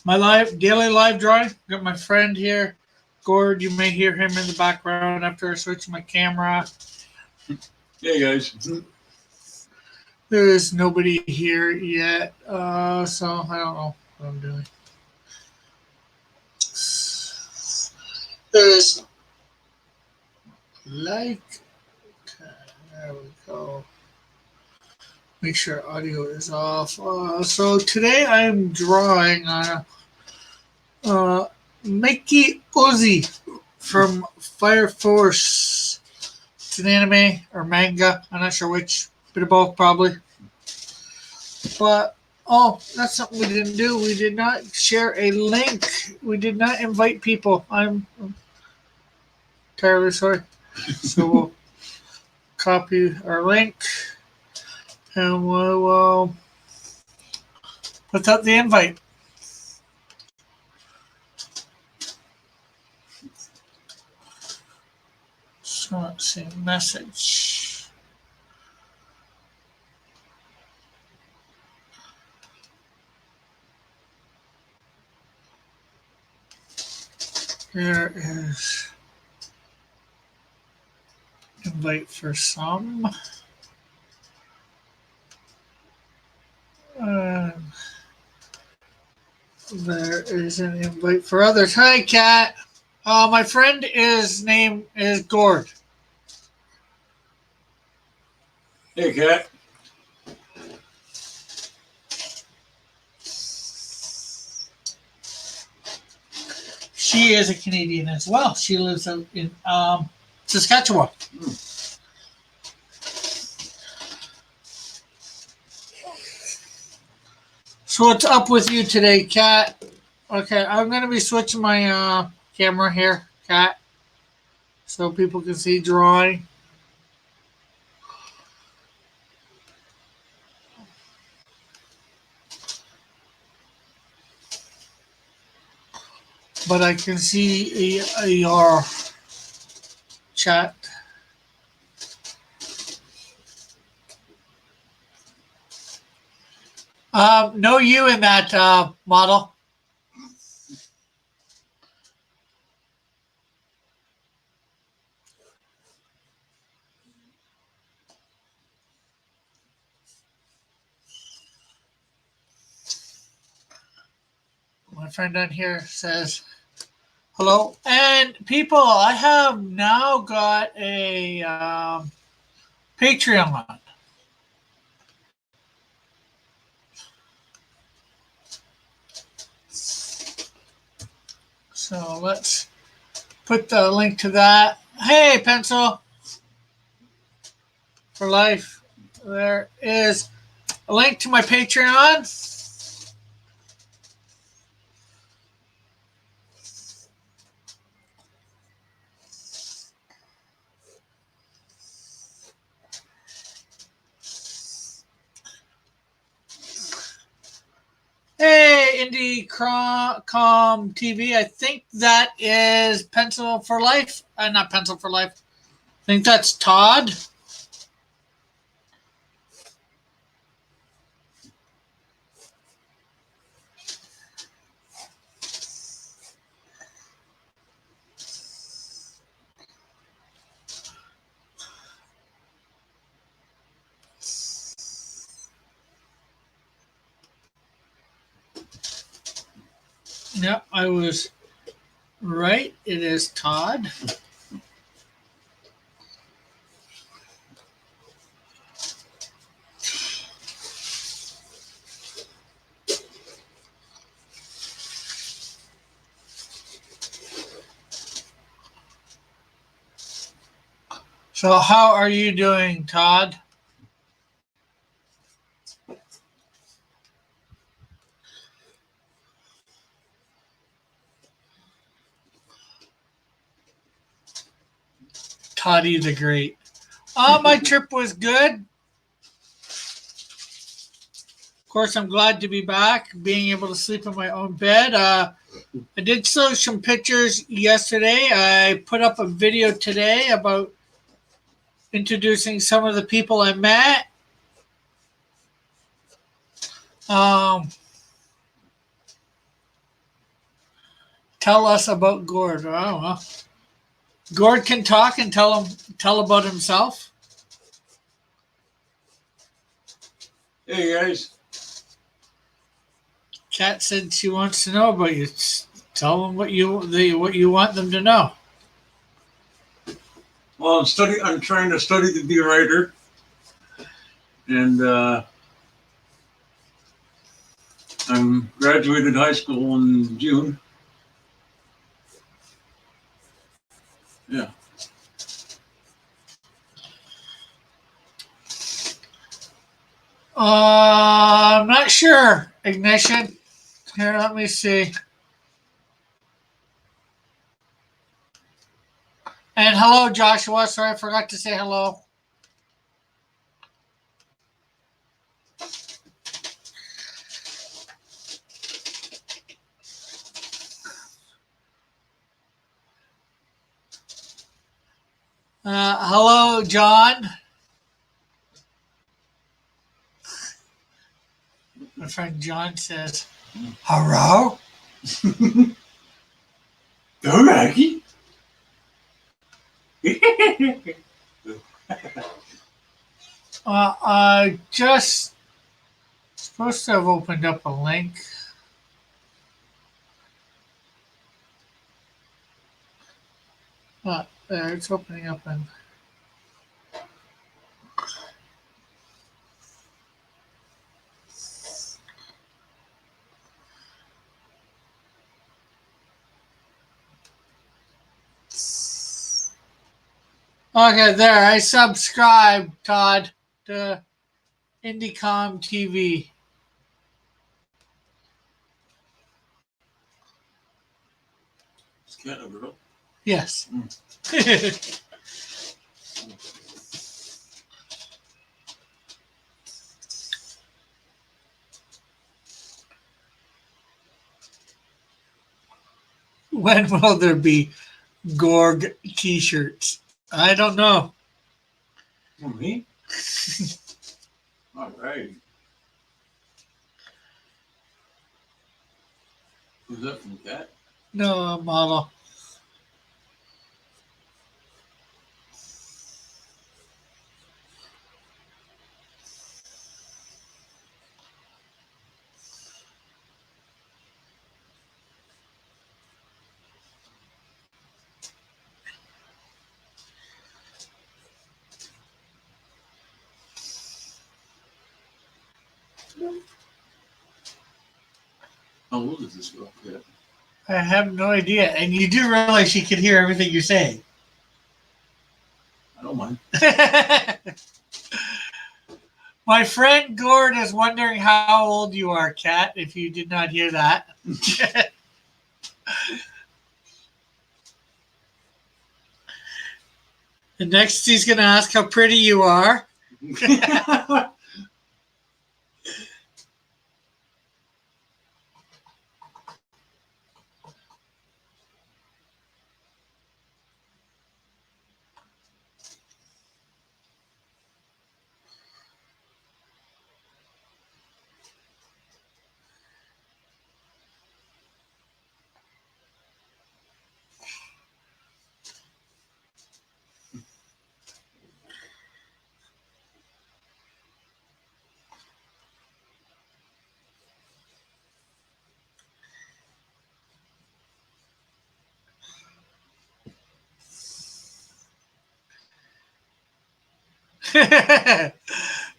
my daily live drawing. Got my friend here, Gord. You may hear him in the background after I switch my camera. Hey guys. There is nobody here yet, so I don't know what I'm doing. There is like, okay, there we go. Make sure audio is off. So today I'm drawing on Maki Oze from Fire Force. It's an anime or manga. I'm not sure which. Bit of both, probably. But, oh, that's something we didn't do. We did not share a link. We did not invite people. I'm entirely sorry. So we'll copy our link and we'll put out the invite. So let's see, message. There is invite for some. There is an invite for others. Hi, Kat. My friend name is Gord. Hey Kat. She is a Canadian as well. She lives in Saskatchewan. So what's up with you today, Kat? Okay, I'm going to be switching my camera here, Kat, so people can see drawing. But I can see your chat. No you in that model. My friend on here says hello. And people, I have now got a Patreon. So let's put the link to that. Hey, Pencil for Life. There is a link to my Patreon. Hey, IndieCom TV. I think that is Pencil for Life. Not Pencil for Life. I think that's Todd. Yep, I was right. It is Todd. So how are you doing, Todd? Toddy the Great. My trip was good. Of course, I'm glad to be back, being able to sleep in my own bed. I did show some pictures yesterday. I put up a video today about introducing some of the people I met. Tell us about Gord. Oh, well. Gord can talk and tell about himself. Hey guys. Kat said she wants to know about you. Tell them what you want them to know. Well, I'm trying to study to be a writer, and I'm graduated high school in June. Yeah. I'm not sure. Ignition. Here, let me see. And hello, Joshua. Sorry, I forgot to say hello. Hello, John. My friend John says, hello? Go, Maggie. I just supposed to have opened up a link. There, it's opening up in. Okay, there. I subscribe, Todd, to IndieCom TV. Is Cat a girl? Yes. When will there be Gorg t-shirts? I don't know. For me? All right. Who's that from Cat? No model. How old is this girl? Cat? I have no idea. And you do realize she can hear everything you're saying. I don't mind. My friend Gord is wondering how old you are, Kat, if you did not hear that. And next he's going to ask how pretty you are.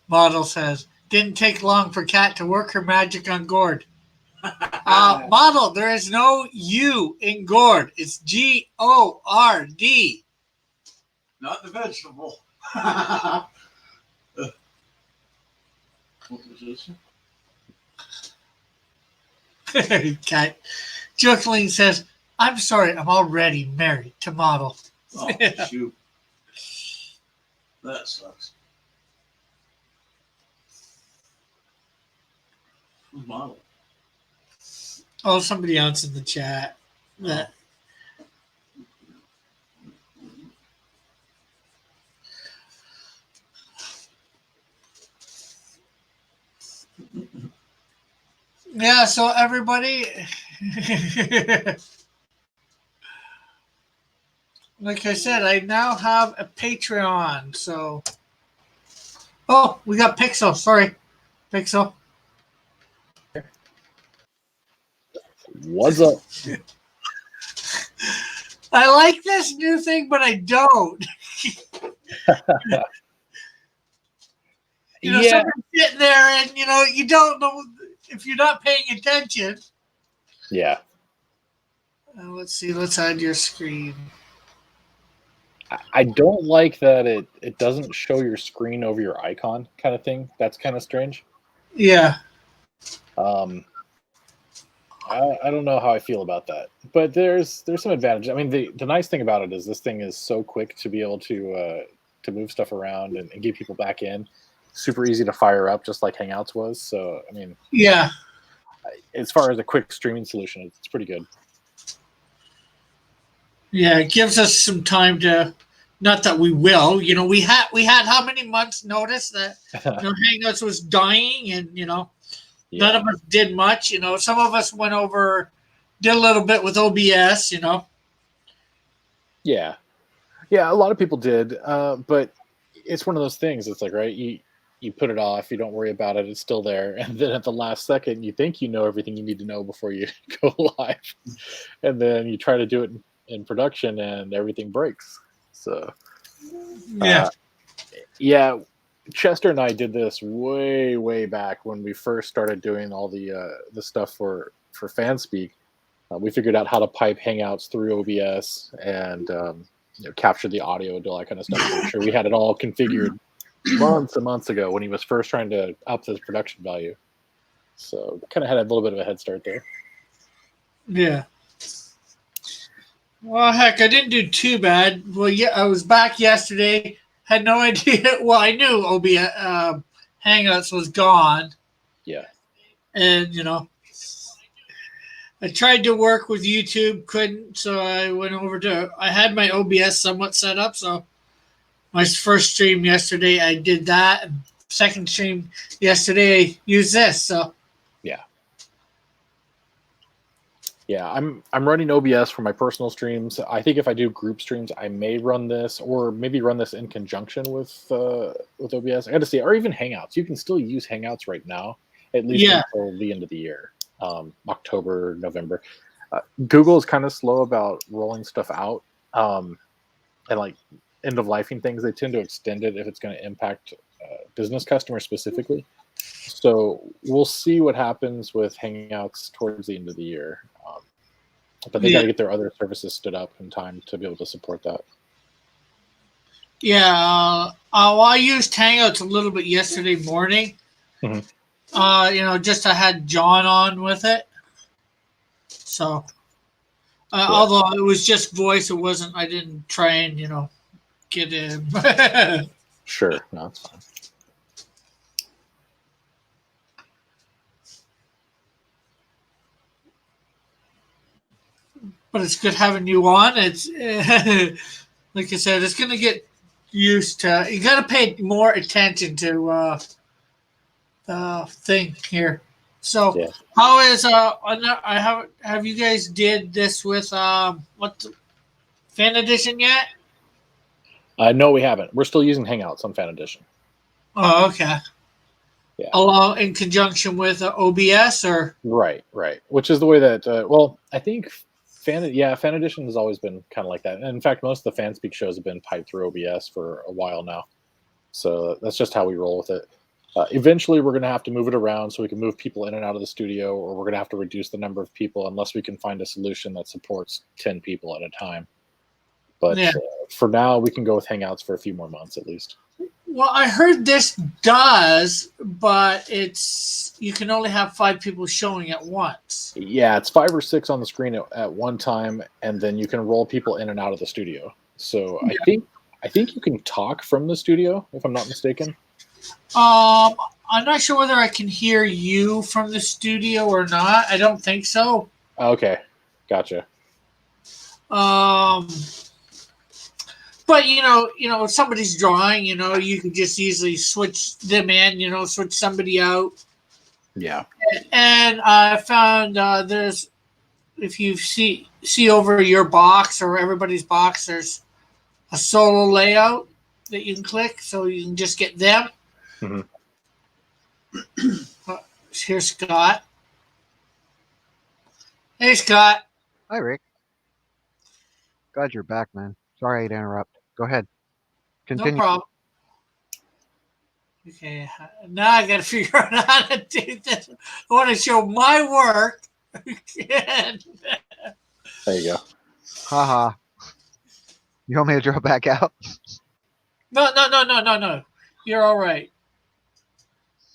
Model says, didn't take long for Kat to work her magic on Gord. Model, there is no U in Gord. It's Gord. Not the vegetable. What was this? Kat jokingly says, I'm sorry, I'm already married to Model. Oh, shoot. That sucks. Who's model? Oh, somebody else in the chat. That Yeah, so everybody like I said, I now have a Patreon. So, oh, we got Pixel. Sorry, Pixel. What's up? I like this new thing, but I don't. Yeah, Somebody's sitting there, and you don't know if you're not paying attention. yeah. Let's see. Let's hide your screen. I don't like that it doesn't show your screen over your icon kind of thing. That's kind of strange. Yeah. Um, I don't know how I feel about that, but there's some advantage. I mean, the nice thing about it is this thing is so quick to be able to move stuff around and get people back in. Super easy to fire up, just like Hangouts was. So, I mean, Yeah. as far as a quick streaming solution, it's pretty good. Yeah, it gives us some time to. Not that we will. We had how many months notice that Hangouts was dying, and none of us did much. Some of us went over, did a little bit with OBS. Yeah, a lot of people did, but it's one of those things. It's like, right, you put it off, you don't worry about it, it's still there, and then at the last second, you think you know everything you need to know before you go live, and then you try to do it in production, and everything breaks. So, yeah. Chester and I did this way back when we first started doing all the stuff for FanSpeak. We figured out how to pipe Hangouts through OBS and capture the audio, do all that kind of stuff. I'm sure we had it all configured months and months ago when he was first trying to up his production value. So kind of had a little bit of a head start there. Yeah. Well, heck, I didn't do too bad. Well, yeah, I was back yesterday. Had no idea. Well, I knew Hangouts was gone. Yeah. And, I tried to work with YouTube, couldn't, so I went over I had my OBS somewhat set up, so my first stream yesterday, I did that. And second stream yesterday, I used this, so. Yeah, I'm running OBS for my personal streams. I think if I do group streams, I may run this, or maybe run this in conjunction with OBS. I got to see, or even Hangouts. You can still use Hangouts right now, at least until the end of the year, October, November. Google is kind of slow about rolling stuff out, and like end of lifing things. They tend to extend it if it's going to impact business customers specifically. So we'll see what happens with Hangouts towards the end of the year. But they got to get their other services stood up in time to be able to support that. Yeah. Well, I used Hangouts a little bit yesterday morning. Mm-hmm. Just I had John on with it. So, although it was just voice, I didn't try and, get in. Sure. No, that's fine. But it's good having you on. It's like I said, it's going to get used to. You got to pay more attention to the thing here. So, how is have you guys did this with what Fan Edition yet? No, we haven't. We're still using Hangouts on Fan Edition. Oh, okay. Yeah. Along in conjunction with OBS, or right, which is the way that. I think Fan Edition has always been kind of like that. And in fact, most of the FanSpeak shows have been piped through OBS for a while now. So that's just how we roll with it. Eventually, we're going to have to move it around so we can move people in and out of the studio, or we're going to have to reduce the number of people unless we can find a solution that supports 10 people at a time. But for now, we can go with Hangouts for a few more months at least. Well, I heard this does, but you can only have 5 people showing at once. Yeah, it's 5 or 6 on the screen at one time, and then you can roll people in and out of the studio. So I think you can talk from the studio, if I'm not mistaken. I'm not sure whether I can hear you from the studio or not. I don't think so. Okay, gotcha. But if somebody's drawing, you can just easily switch them in, switch somebody out. Yeah. And I found there's, if you see over your box or everybody's box, there's a solo layout that you can click, so you can just get them. Mhm. Here's Scott. Hey, Scott. Hi, Rick. Glad you're back, man. Sorry to interrupt. Go ahead. No Continue. problem. Okay, now I got to figure out how to do this. I want to show my work. There you go. Haha. You want me to draw back out? No. You're all right.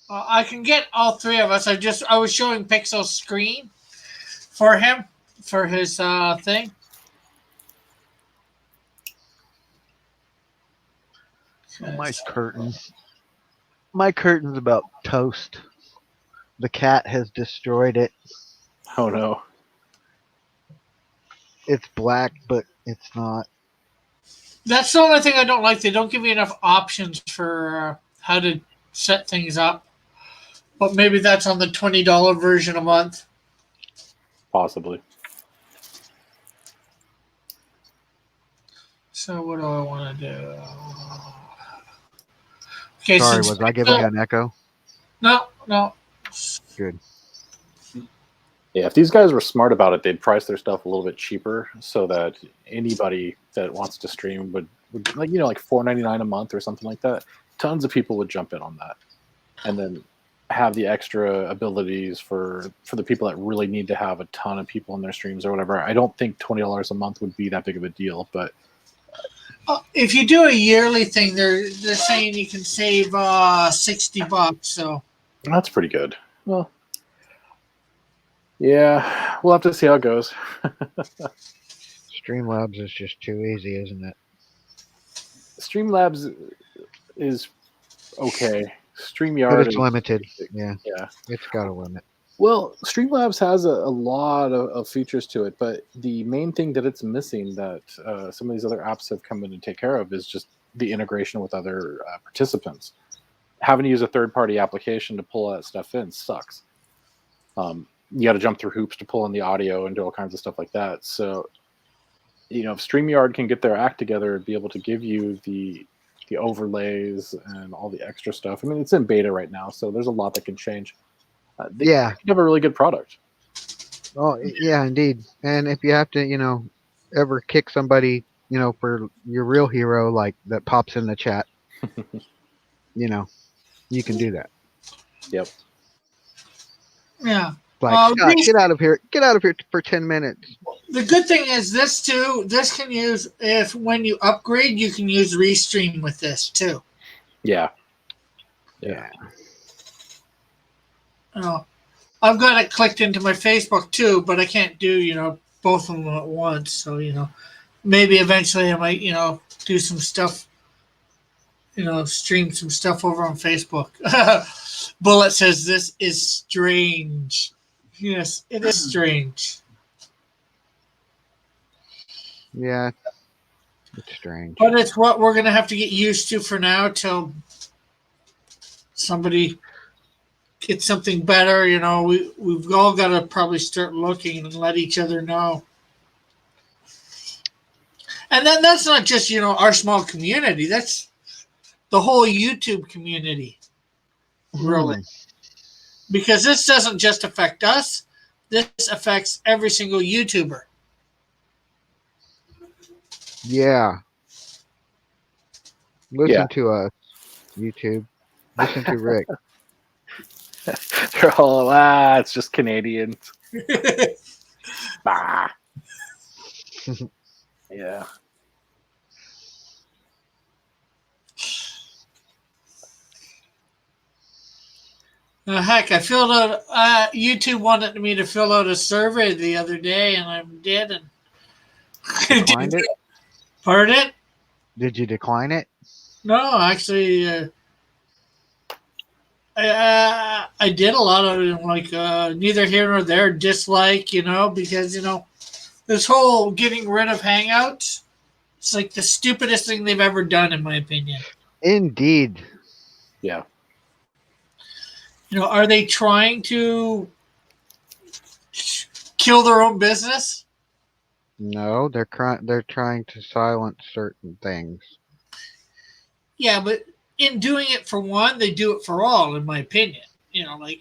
I can get all three of us. I was showing Pixel's screen for him for his thing. Oh, my curtain. My curtain's about toast. The cat has destroyed it. Oh no. It's black, but it's not. That's the only thing I don't like. They don't give you enough options for how to set things up. But maybe that's on the $20 version a month. Possibly. So what do I want to do? Okay, Sorry, since was I giving you an echo? no. Good. Yeah, if these guys were smart about it, they'd price their stuff a little bit cheaper so that anybody that wants to stream would like like $4.99 a month or something like that. Tons of people would jump in on that, and then have the extra abilities for the people that really need to have a ton of people in their streams or whatever. I don't think $20 a month would be that big of a deal, but If you do a yearly thing, they're saying you can save $60. So that's pretty good. Well, yeah, we'll have to see how it goes. Streamlabs is just too easy, isn't it? Streamlabs is okay. But StreamYard it's is limited. Yeah, yeah. it's got a limit. Well, Streamlabs has a lot of features to it, but the main thing that it's missing that some of these other apps have come in to take care of is just the integration with other participants. Having to use a third-party application to pull that stuff in sucks. You got to jump through hoops to pull in the audio and do all kinds of stuff like that. So, if StreamYard can get their act together and be able to give you the overlays and all the extra stuff. I mean, it's in beta right now, so there's a lot that can change. They have a really good product. Oh, yeah, indeed. And if you have to, ever kick somebody, for your real hero, like that pops in the chat, you can do that. Yep. yeah. Like, Scott, get out of here! Get out of here for 10 minutes. The good thing is this too. This can use when you upgrade, you can use Restream with this too. Yeah. I've got it clicked into my Facebook too, but I can't do both of them at once. So maybe eventually I might do some stuff. Stream some stuff over on Facebook. Bullet says this is strange. Yes, it is strange. Yeah, it's strange. But it's what we're gonna have to get used to for now till somebody gets something better. We've all got to probably start looking and let each other know. And then that's not just our small community. That's the whole YouTube community, really. Because this doesn't just affect us. This affects every single YouTuber. Yeah. Listen to us, YouTube. Listen to Rick. They're all, it's just Canadians. Bah. Yeah. Heck, I filled out. YouTube wanted me to fill out a survey the other day, and I did. And Declined it? Pardon? Did you decline it? No, actually, I did a lot of it, like neither here nor there, dislike, because this whole getting rid of Hangouts, it's like the stupidest thing they've ever done, in my opinion. Indeed. Yeah. Are they trying to kill their own business? No, they're trying to silence certain things. Yeah, but in doing it for one, they do it for all, in my opinion. Like,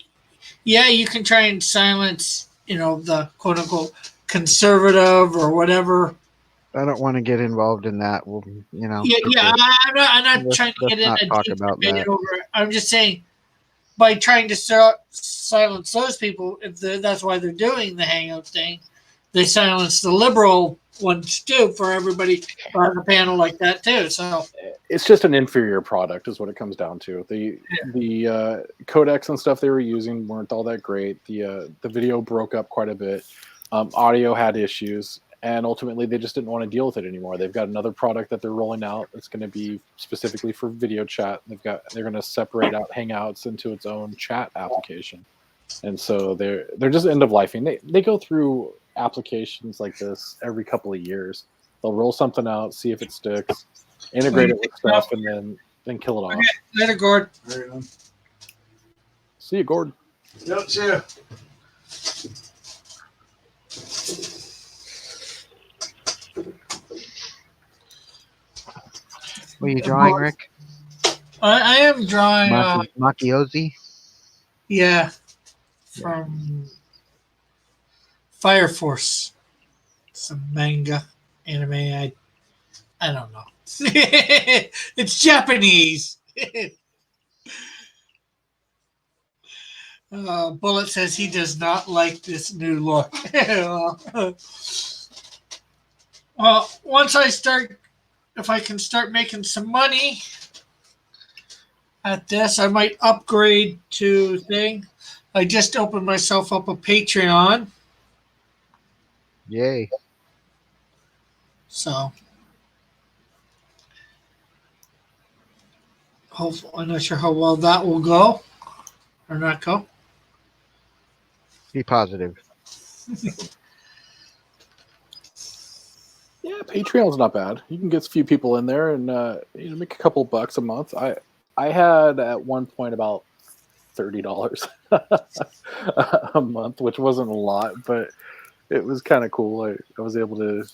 yeah, you can try and silence, the quote unquote conservative or whatever. I don't want to get involved in that. Well, Yeah, yeah. because I'm not let's trying to let's get in not a talk deep about debate that. over it. I'm just saying, by trying to silence those people, if that's why they're doing the hangout thing, they silence the liberal ones too. For everybody on a panel like that too. So It's just an inferior product, is what it comes down to. The codecs and stuff they were using weren't all that great. The video broke up quite a bit. Audio had issues, and ultimately they just didn't want to deal with it anymore. They've got another product that they're rolling out that's going to be specifically for video chat. They're going to separate out Hangouts into its own chat application, and so they're just end of lifing. They go through applications like this every couple of years. They'll roll something out, see if it sticks, integrate it with stuff, and then kill it off. later, Gord. Right on. See you, Gord. Yep, see ya. What are you drawing, Rick? I am drawing. Maki Oze? Yeah, from Fire Force. Some manga, anime. I don't know. It's Japanese. Bullet says he does not like this new look. Well, once if I can start making some money at this, I might upgrade to thing. I just opened myself up a Patreon, Yay. so I'm not sure how well that will go or not go. Be positive. Yeah, Patreon's not bad. You can get a few people in there and make a couple bucks a month. I had at one point about $30 a month, which wasn't a lot, but it was kind of cool. I was able to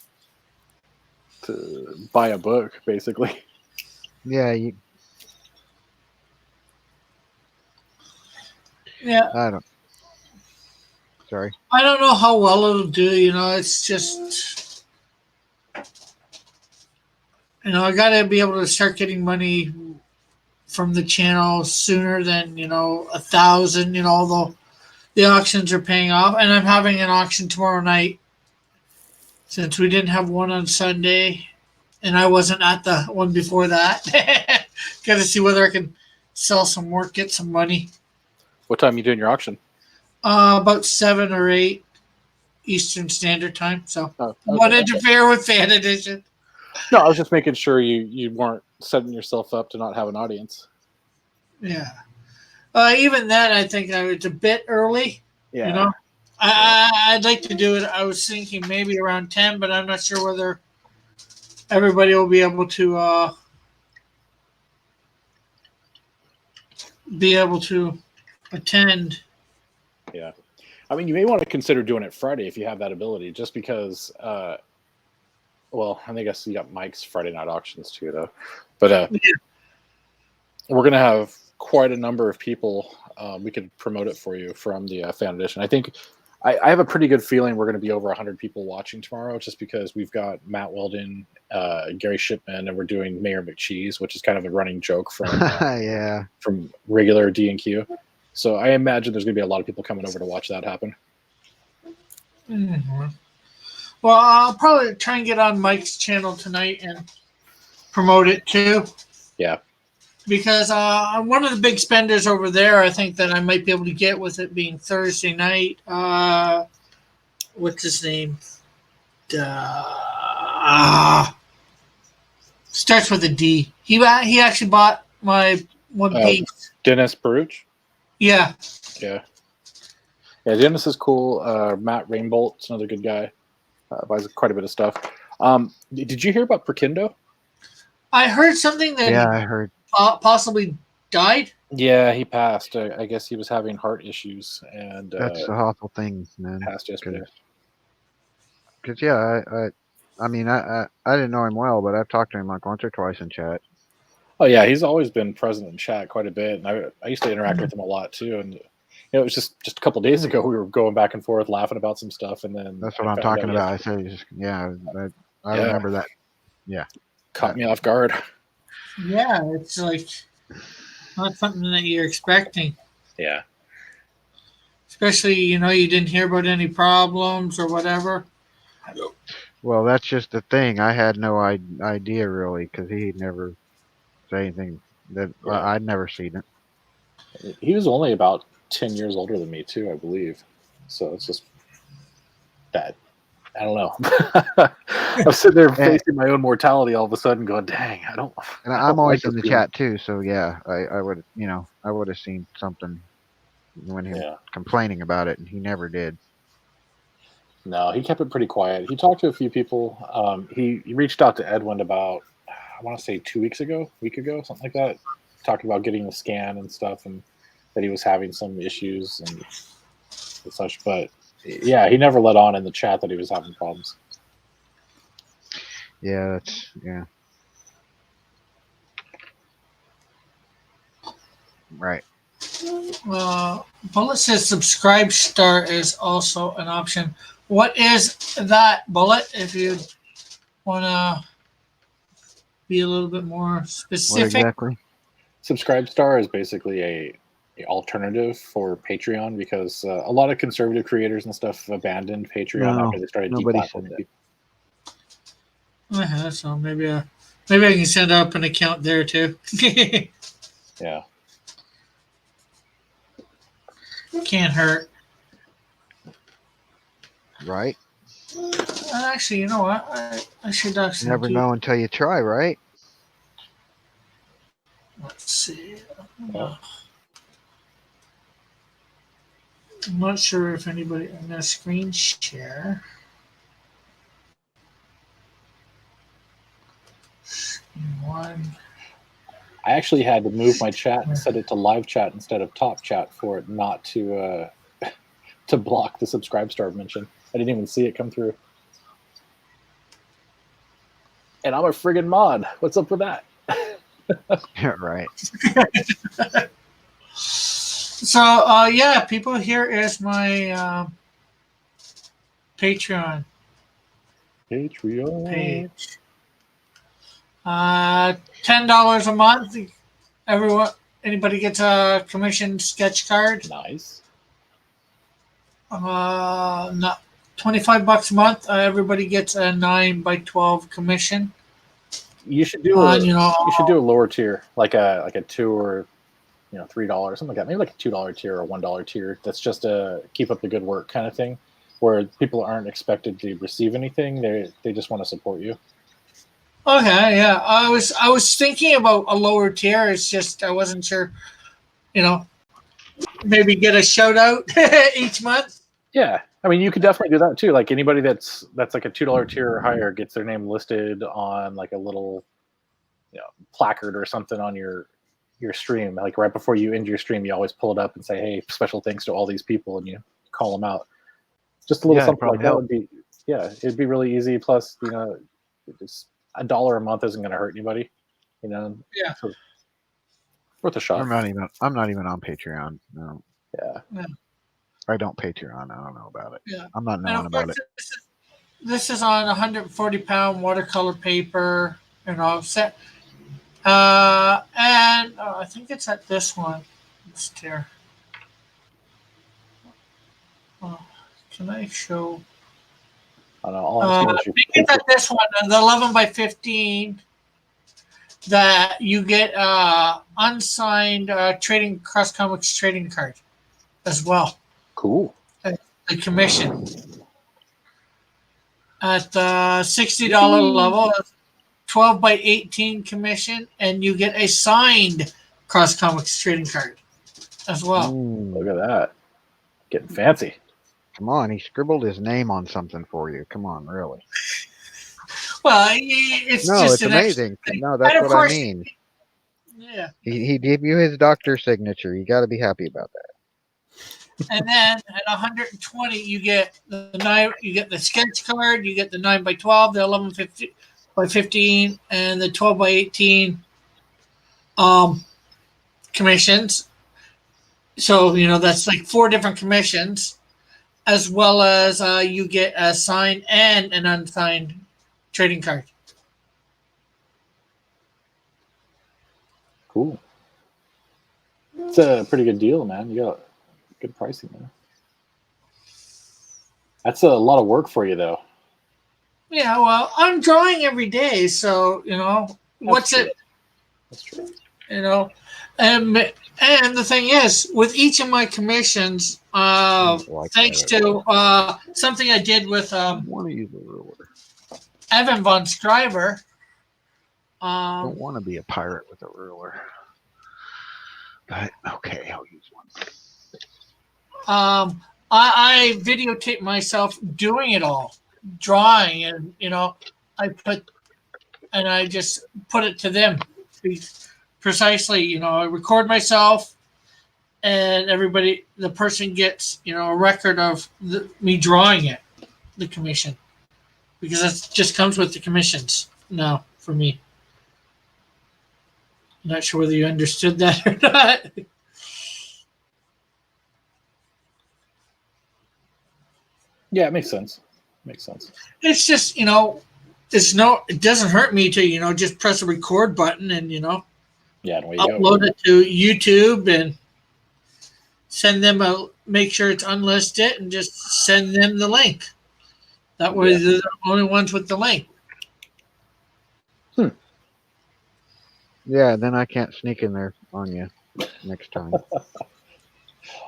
buy a book basically. Yeah, Yeah, I don't. Sorry. I don't know how well it'll do. It's just I got to be able to start getting money from the channel sooner than 1,000. Although the auctions are paying off, and I'm having an auction tomorrow night since we didn't have one on Sunday, and I wasn't at the one before that. Got to see whether I can sell some more, get some money. What time are you doing your auction? About 7 or 8 Eastern Standard Time. So Oh, okay. won't interfere with Fan Edition. No, I was just making sure you weren't setting yourself up to not have an audience. Yeah. Even then, I think it's a bit early. Yeah. I'd like to do it. I was thinking maybe around 10, but I'm not sure whether everybody will be able to attend. Yeah. I mean, you may want to consider doing it Friday if you have that ability, just because. Well, I guess you got Mike's Friday night auctions too, though. But we're gonna have quite a number of people. We could promote it for you from the Fan Edition. I think I have a pretty good feeling we're going to be over 100 people watching tomorrow, just because we've got Matt Weldon, Gary Shipman, and we're doing Mayor McCheese, which is kind of a running joke from Yeah. from regular D&Q. So I imagine there's going to be a lot of people coming over to watch that happen. Mm-hmm. Well, I'll probably try and get on Mike's channel tonight and promote it too. Yeah. Because I'm one of the big spenders over there. I think that I might be able to get with it being Thursday night. What's his name? Starts with a D. He actually bought my One Piece. Dennis Baruch? Yeah. Yeah. Yeah, Dennis is cool. Matt Rainbolt's another good guy. Buys quite a bit of stuff. Did you hear about Perkindo? I heard something that Yeah, I heard. Possibly died. Yeah, he passed. I guess he was having heart issues and That's the awful thing, man. passed yesterday. Cause yeah, I mean, I didn't know him well, but I've talked to him like once or twice in chat. Oh yeah, he's always been present in chat quite a bit, and I used to interact with him a lot too. And it was just a couple days ago we were going back and forth laughing about some stuff, and then That's what I I'm found out talking about. I yesterday. said, yeah, I Yeah, remember that. Yeah, caught me off guard. Yeah, it's like not something that you're expecting. Yeah, Especially, you didn't hear about any problems or whatever. well, that's just the thing. I had no idea really, because he'd never say anything that yeah. I'd never seen it. He was only about 10 years older than me too, I believe. So it's just that I don't know. I'm sitting there And, facing my own mortality all of a sudden, going, "Dang, and I I'm don't like always in this the feeling." chat too, so yeah, I would, I would have seen something when him Yeah. complaining about it, and he never did. No, he kept it pretty quiet. He talked to a few people. He reached out to Edwin about, I want to say 2 weeks ago, week ago, something like that, talking about getting the scan and stuff, and that he was having some issues and such. But yeah, he never let on in the chat that he was having problems. Yeah, that's yeah, right. Uh, Bullet says subscribe star is also an option. What is that, Bullet? If you want to be a little bit more What specific. exactly? Subscribe Star is basically a alternative for Patreon because a lot of conservative creators and stuff abandoned Patreon No, after they started nobody said deplatforming that. people. So maybe I can send up an account there too. Yeah. Can't hurt. Right? Actually, you know what? I should You actually never do. know until you try, right? Let's see. Well, I'm not sure if anybody. I'm gonna screen share. One. I actually had to move my chat and set it to live chat instead of top chat for it not to to block the subscribe star mention. I didn't even see it come through. And I'm a friggin' mod. What's up with that? Yeah, right. So yeah, people, here is my Patreon Patreon. page. $10 a month. Everyone, anybody gets a commission sketch card. Nice. Not $25 a month. Everybody gets a 9x12 commission. You should do a You know, you should do a lower tier, like a $2 or $3, something like that. Maybe like a $2 tier or $1 tier. That's just a keep up the good work kind of thing, where people aren't expected to receive anything. They just want to support you. okay, yeah. I was thinking about a lower tier. It's just I wasn't sure. You know, maybe get a shout out each month. Yeah, I mean, you could definitely do that too. Like anybody that's like a $2 tier or higher gets their name listed on like a little, placard or something on your stream. Like right before you end your stream, you always pull it up and say, "Hey, special thanks to all these people," and you call them out. Just a little Yeah, it'd something like probably that help. would be, yeah, it'd be really easy. Plus, it's $1 a month isn't going to hurt anybody. Yeah. So worth a shot. I'm not even on Patreon. No, Yeah. Yeah. I don't Patreon. I don't know about it. Yeah. I'm not And knowing of course, about it. this is on 140-pound watercolor paper. Set. And I think it's at this one. This tier. Can I show? I don't know. All I'm I seeing is your think it's at this one, the 11x15. That you get unsigned trading cross comics trading card as well. cool. The commission at the $60 level, 12x18 commission, and you get a signed cross comics trading card as well. Look Ooh, at that. Getting fancy. come on, he scribbled his name on something for you. Come on, really? Well, it's No, just it's an extra amazing. thing, No, that's and of what I course, mean. yeah. He gave you his doctor's signature. You got to be happy about that. And then at 120, you get the nine. You get the sketch card. You get the 9x12, the 11 by 15, and the 12 by 18 um, commissions. So that's like 4 different commissions, as well as you get a signed and an unsigned trading card. Cool. It's a pretty good deal, man. You got good pricing there. That's a lot of work for you, though. Yeah, well, I'm drawing every day, so what's true. it? That's true. And the thing is, with each of my commissions, thanks to something I did with want to use a ruler. Evan von Scriber. Don't want to be a pirate with a ruler. But okay, I'll use one. I videotape myself doing it all, drawing, and I just put it to them precisely. I record myself, and the person gets a record of me drawing it, the commission, because that just comes with the commissions now for me. I'm not sure whether you understood that or not. Yeah, it makes sense. Makes sense. It's just it doesn't hurt me to just press a record button and upload it to YouTube and send them make sure it's unlisted and just send them the link. That way they're the only ones with the link. Yeah, then I can't sneak in there on you next time.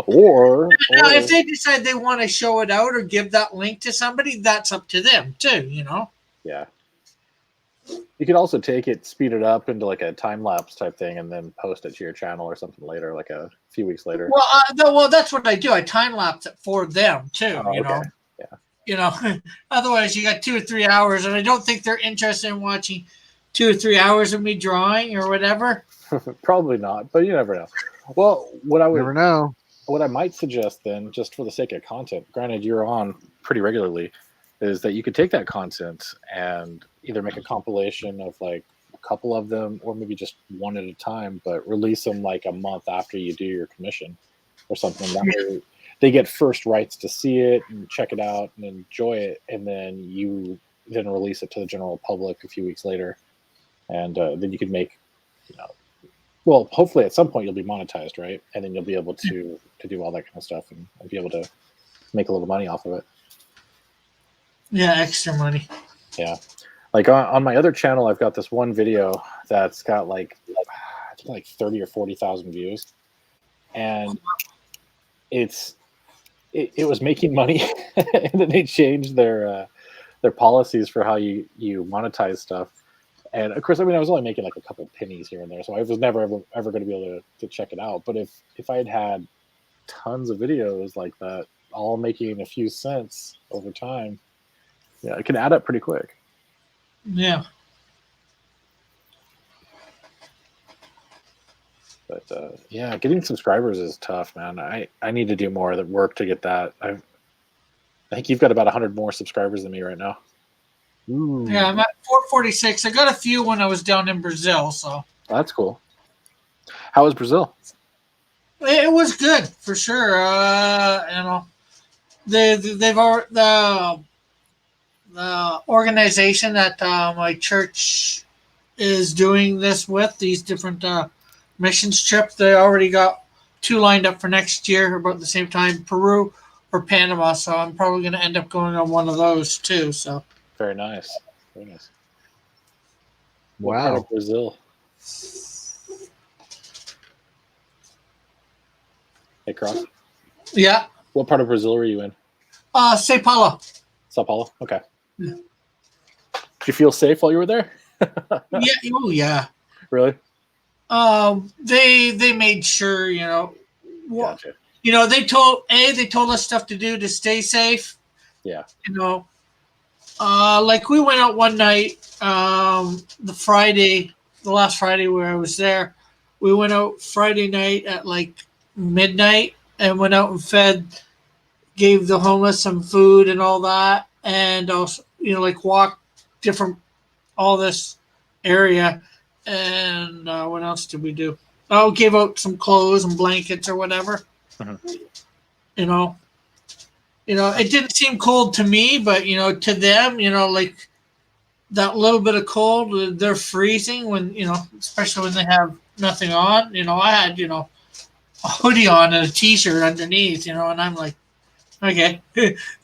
Or if they decide they want to show it out or give that link to somebody, that's up to them too. Yeah. You could also take it, speed it up into like a time lapse type thing, and then post it to your channel or something later, like a few weeks later. Well, that's what I do. I time lapse it for them too. Okay. Yeah. Otherwise you got 2 or 3 hours, and I don't think they're interested in watching 2 or 3 hours of me drawing or whatever. Probably not, but you never know. Well, Never know. What I might suggest then, just for the sake of content, granted you're on pretty regularly, is that you could take that content and either make a compilation of like a couple of them, or maybe just one at a time, but release them like a month after you do your commission or something. That way they get first rights to see it and check it out and enjoy it, and then you then release it to the general public a few weeks later, and then you could make, well, hopefully at some point you'll be monetized, right? And then you'll be able to do all that kind of stuff and be able to make a little money off of it. Yeah, extra money. Yeah. Like on my other channel, I've got this one video that's got like 30 or 40,000 views. And it was making money, and then they changed their policies for how you monetize stuff. And of course, I was only making like a couple pennies here and there, so I was never ever going to be able to check it out. But if I had tons of videos like that, all making a few cents over time, it can add up pretty quick. Yeah. But getting subscribers is tough, man. I need to do more of the work to get that. I think you've got about 100 more subscribers than me right now. Ooh. Yeah, I'm at 446. I got a few when I was down in Brazil, so That's cool. How was Brazil? it was good for sure. They've already, the organization that my church is doing this with, these different missions trips. They already got 2 lined up for next year about the same time, Peru or Panama. So I'm probably going to end up going on one of those too. So. Very nice. Very nice. Wow. What part of Brazil? Hey, Cross. Yeah. What part of Brazil were you in? Sao Paulo. Sao Paulo? Okay. Yeah. Did you feel safe while you were there? Yeah. Oh, yeah. Really? They made sure, Gotcha. they told us stuff to do to stay safe. Yeah. Like we went out one night, the last Friday where I was there, we went out Friday night at like midnight, and went out and gave the homeless some food and all that, and also like walked different all this area. And what else did we do? Oh, gave out some clothes and blankets or whatever. Mhm. You know, it didn't seem cold to me, but to them, like that little bit of cold, they're freezing when especially when they have nothing on. I had a hoodie on and a t-shirt underneath. And I'm like, okay,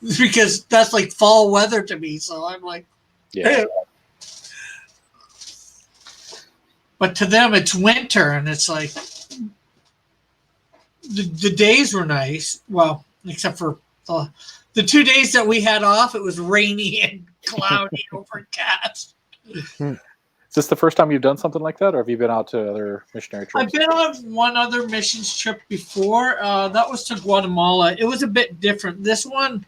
because that's like fall weather to me. So I'm like, Yeah. but to them it's winter, and it's like the days were nice. Well, except for the 2 days that we had off, it was rainy and cloudy, overcast. Is this the first time you've done something like that, or have you been out to other missionary I've trips? been on one other missions trip before. That was to Guatemala. It was a bit different. This one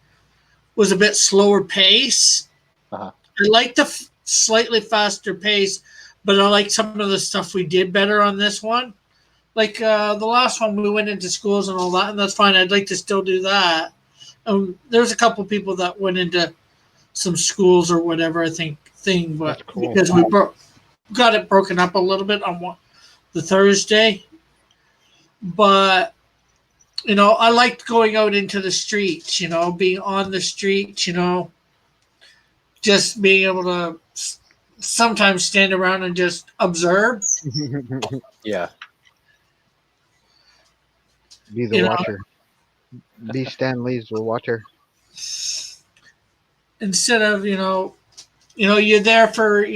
was a bit slower pace. Uh-huh. I like the slightly faster pace, but I like some of the stuff we did better on this one. Like the last one, we went into schools and all that, and that's fine. I'd like to still do that. There's a couple people that went into some schools or whatever, I think, but That's cool. because we got it broken up a little bit on the Thursday. But I liked going out into the streets. Being on the streets. Just being able to sometimes stand around and just observe. Yeah. Be the watcher. Be Stan Lee's the watcher. Instead of you're there for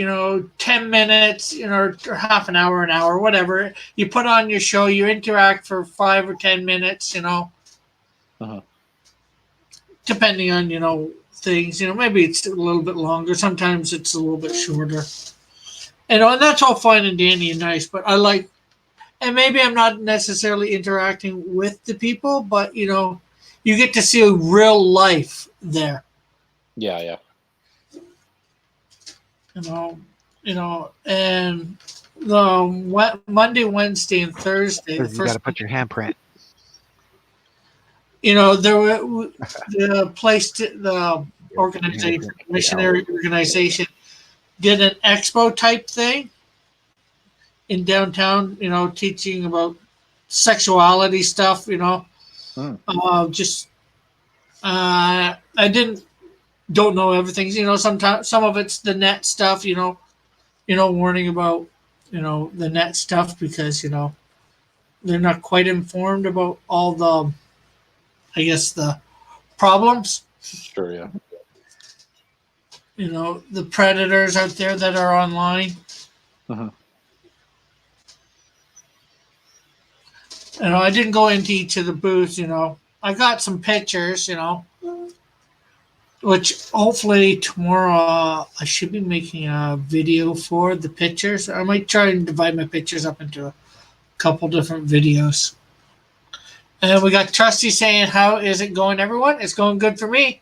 10 minutes or half an hour, whatever. You put on your show, you interact for 5 or 10 minutes. Uh-huh. Depending on things. Maybe it's a little bit longer. Sometimes it's a little bit shorter. And that's all fine and dandy and nice. But I like, and maybe I'm not necessarily interacting with the people, but you get to see real life there. Yeah, yeah. And the Monday, Wednesday, and Thursday. You got to put your handprint. There were the place, the organization, missionary organization, did an expo type thing in downtown. Teaching about sexuality stuff. Just I don't know everything. Sometimes some of it's the net stuff. Warning about the net stuff because they're not quite informed about all the, I guess, the problems. Sure, yeah. The predators out there that are online. Uh-huh. I didn't go into each of the booths. I got some pictures. Which hopefully tomorrow I should be making a video for the pictures. I might try and divide my pictures up into a couple different videos. And we got Trusty saying, "How is it going, everyone? It's going good for me."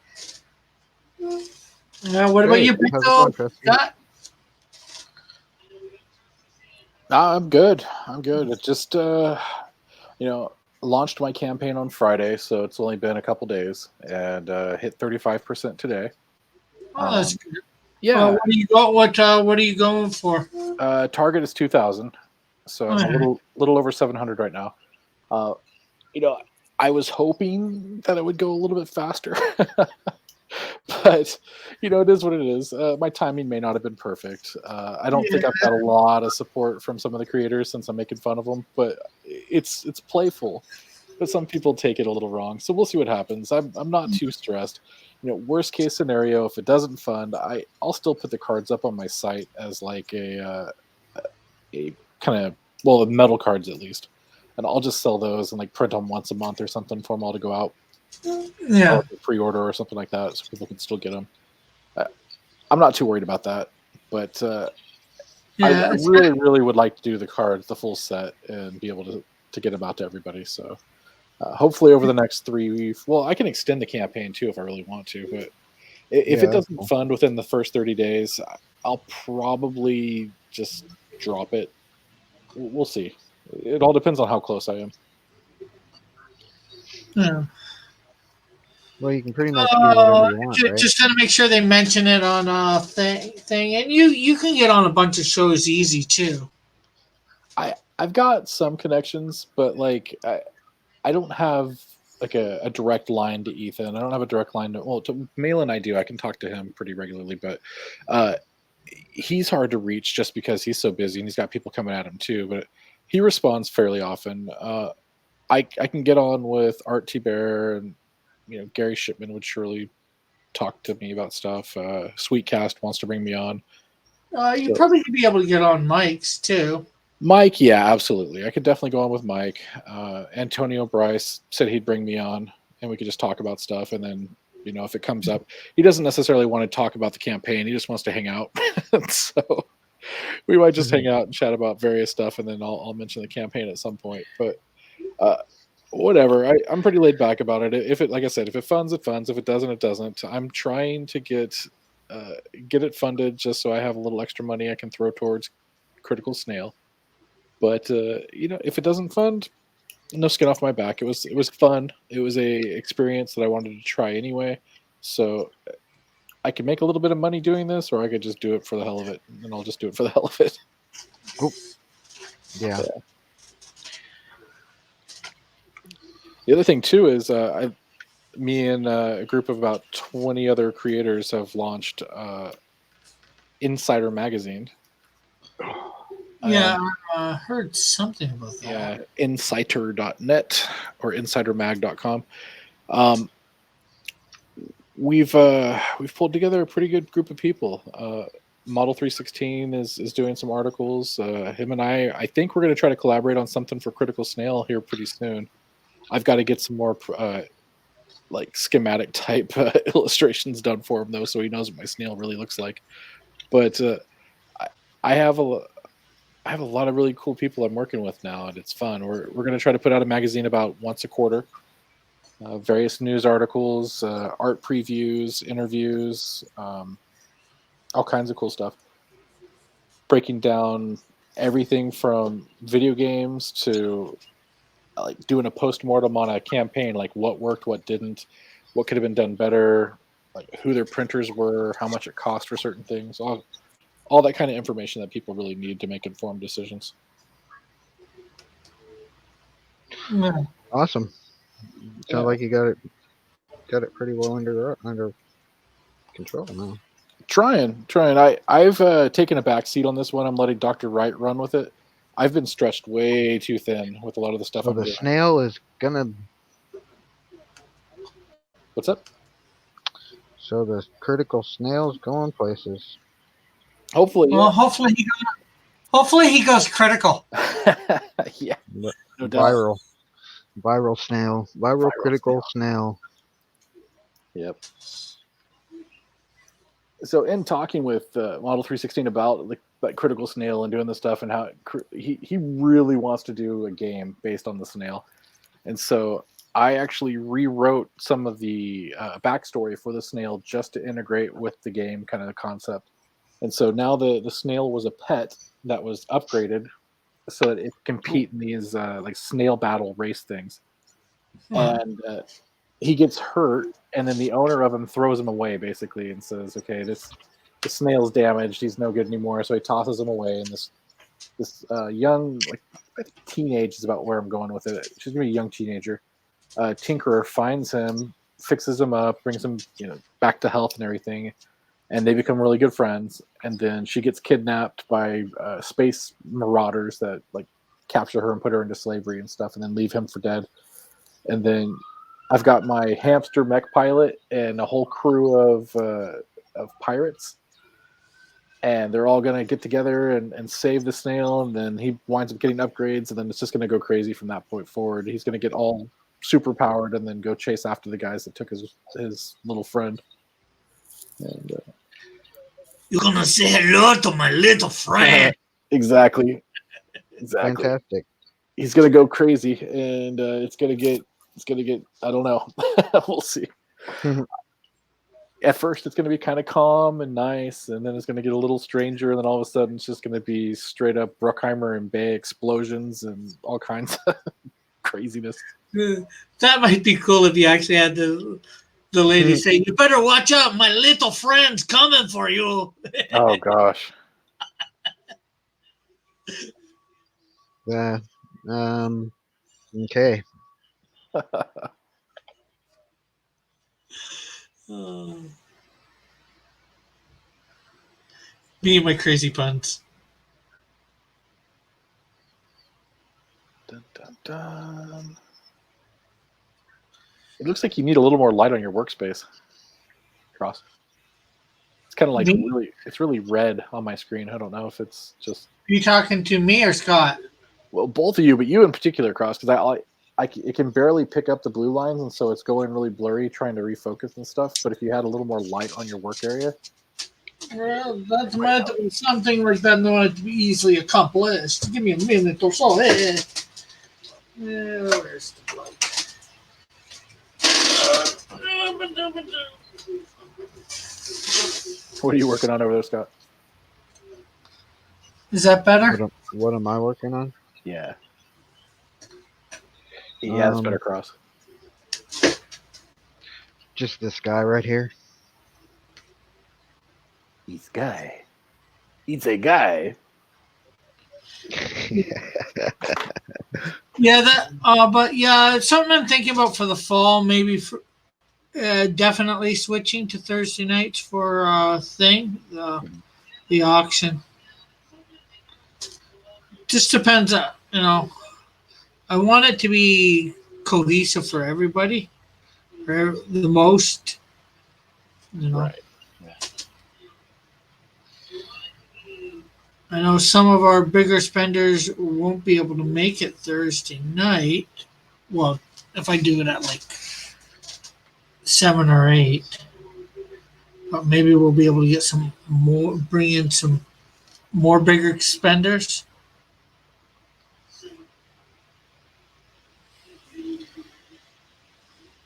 What about you, Pico? Scott? I'm good. It just launched my campaign on Friday, so it's only been a couple days, and hit 35% today. Oh, that's good. Yeah. What do you got? What are you going for? Target is 2,000, so I'm a little over 700 right now. I was hoping that it would go a little bit faster, but it is what it is. My timing may not have been perfect. I don't think I've got a lot of support from some of the creators since I'm making fun of them, but it's playful. But some people take it a little wrong, so we'll see what happens. I'm not too stressed. Worst case scenario, if it doesn't fund, I'll still put the cards up on my site as like a kind of, well, metal cards at least, and I'll just sell those and like print them once a month or something for them all to go out. Yeah, or pre-order or something like that, so people can still get them. I'm not too worried about that, but I really would like to do the cards, the full set, and be able to get them out to everybody. So hopefully over the next 3 weeks, well, I can extend the campaign too if I really want to, but if it doesn't fund within the first 30 days, I'll probably just drop it. We'll see. It all depends on how close I am. Yeah. Well, you can pretty much do whatever you want, right? Just gotta make sure they mention it on a thing, and you can get on a bunch of shows easy too. I've got some connections, but like I don't have like a direct line to Ethan. I don't have a direct line to Malin. I do. I can talk to him pretty regularly, but uh, he's hard to reach just because he's so busy and he's got people coming at him too. But he responds fairly often. I can get on with Art T Bear, and Gary Shipman would surely talk to me about stuff. Sweetcast wants to bring me on. You So probably could be able to get on mics too. Mike, yeah, absolutely. I could definitely go on with Mike. Antonio Bryce said he'd bring me on, and we could just talk about stuff. And then, if it comes up, he doesn't necessarily want to talk about the campaign. He just wants to hang out. So we might just hang out and chat about various stuff, and then I'll mention the campaign at some point. But whatever. I'm pretty laid back about it. If it, like I said, if it funds, it funds. If it doesn't, it doesn't. I'm trying to get it funded just so I have a little extra money I can throw towards Critical Snail. But if it doesn't fund, no skin off my back. It was fun. It was a experience that I wanted to try anyway. So I could make a little bit of money doing this, or I could just do it for the hell of it, and I'll just do it for the hell of it. Yeah. The other thing too is me and a group of about 20 other creators have launched Insider Magazine. Yeah, I heard something about that. Yeah, insider.net or insidermag.com. We've pulled together a pretty good group of people. Model 316 is doing some articles. Him and I think we're going to try to collaborate on something for Critical Snail here pretty soon. I've got to get some more like schematic type illustrations done for him though, so he knows what my snail really looks like. But I have a lot of really cool people I'm working with now, and it's fun. We're going to try to put out a magazine about once a quarter. Various news articles, art previews, interviews, all kinds of cool stuff. Breaking down everything from video games to like doing a post-mortem on a campaign, like what worked, what didn't, what could have been done better, like who their printers were, how much it cost for certain things, all that kind of information that people really need to make informed decisions. Yeah. Awesome. Sounds like you got it pretty well under control now. Trying. I've taken a back seat on this one. I'm letting Dr. Wright run with it. I've been stretched way too thin with a lot of the stuff Well, I'm the doing. snail is gonna. What's up? So the critical snail's going places. Hopefully, Well, yeah. hopefully he goes critical. Yeah. But No doubt. viral snail, viral critical snail. Yep. So in talking with Model 316 about like Critical Snail and doing this stuff and how he really wants to do a game based on the snail, and so I actually rewrote some of the backstory for the snail just to integrate with the game, kind of the concept. And so now the snail was a pet that was upgraded so that it could compete in these like snail battle race things. And he gets hurt, and then the owner of him throws him away basically and says, "Okay, the snail's damaged. He's no good anymore." So he tosses him away, and this young, like I think teenage is about where I'm going with it. She's gonna be a young teenager. Tinkerer finds him, fixes him up, brings him back to health and everything, and they become really good friends. And then she gets kidnapped by space marauders that like capture her and put her into slavery and stuff, and then leave him for dead. And then I've got my hamster mech pilot and a whole crew of pirates, and they're all gonna get together and save the snail. And then he winds up getting upgrades, and then it's just gonna go crazy from that point forward. He's gonna get all super powered and then go chase after the guys that took his little friend. And You're gonna say hello to my little friend. exactly. Fantastic. He's gonna go crazy, and it's gonna get. I don't know. We'll see. At first, it's gonna be kind of calm and nice, and then it's gonna get a little stranger, and then all of a sudden, it's just gonna be straight up Bruckheimer and Bay explosions and all kinds of craziness. That might be cool if you actually had the lady say, "You better watch out, my little friend's coming for you." Oh gosh. Yeah. Okay. Oh. Me and my crazy puns. Dun, dun, dun. It looks like you need a little more light on your workspace. Cross. It's kind of like Me? it's really red on my screen. I don't know if it's just You talking to me or Scott? well, both of you, but you in particular, Cross, because it can barely pick up the blue lines, and so it's going really blurry trying to refocus and stuff. But if you had a little more light on your work area, Well, that's meant to be something like that not to be easily accomplished. Give me a minute or so. Where's the light? what are you working on over there, Scott? Is that better? What am I working on? Yeah, yeah, that's better, Cross. Just this guy right here. He's guy. He's a guy. Yeah, that. But yeah, it's something I'm thinking about for the fall. Maybe for definitely switching to Thursday nights for the auction. Just depends. I want it to be cohesive for everybody, for the most. Right. I know some of our bigger spenders won't be able to make it Thursday night. Well, if I do it at like 7 or 8, but maybe we'll be able to get some more, bring in some more bigger spenders.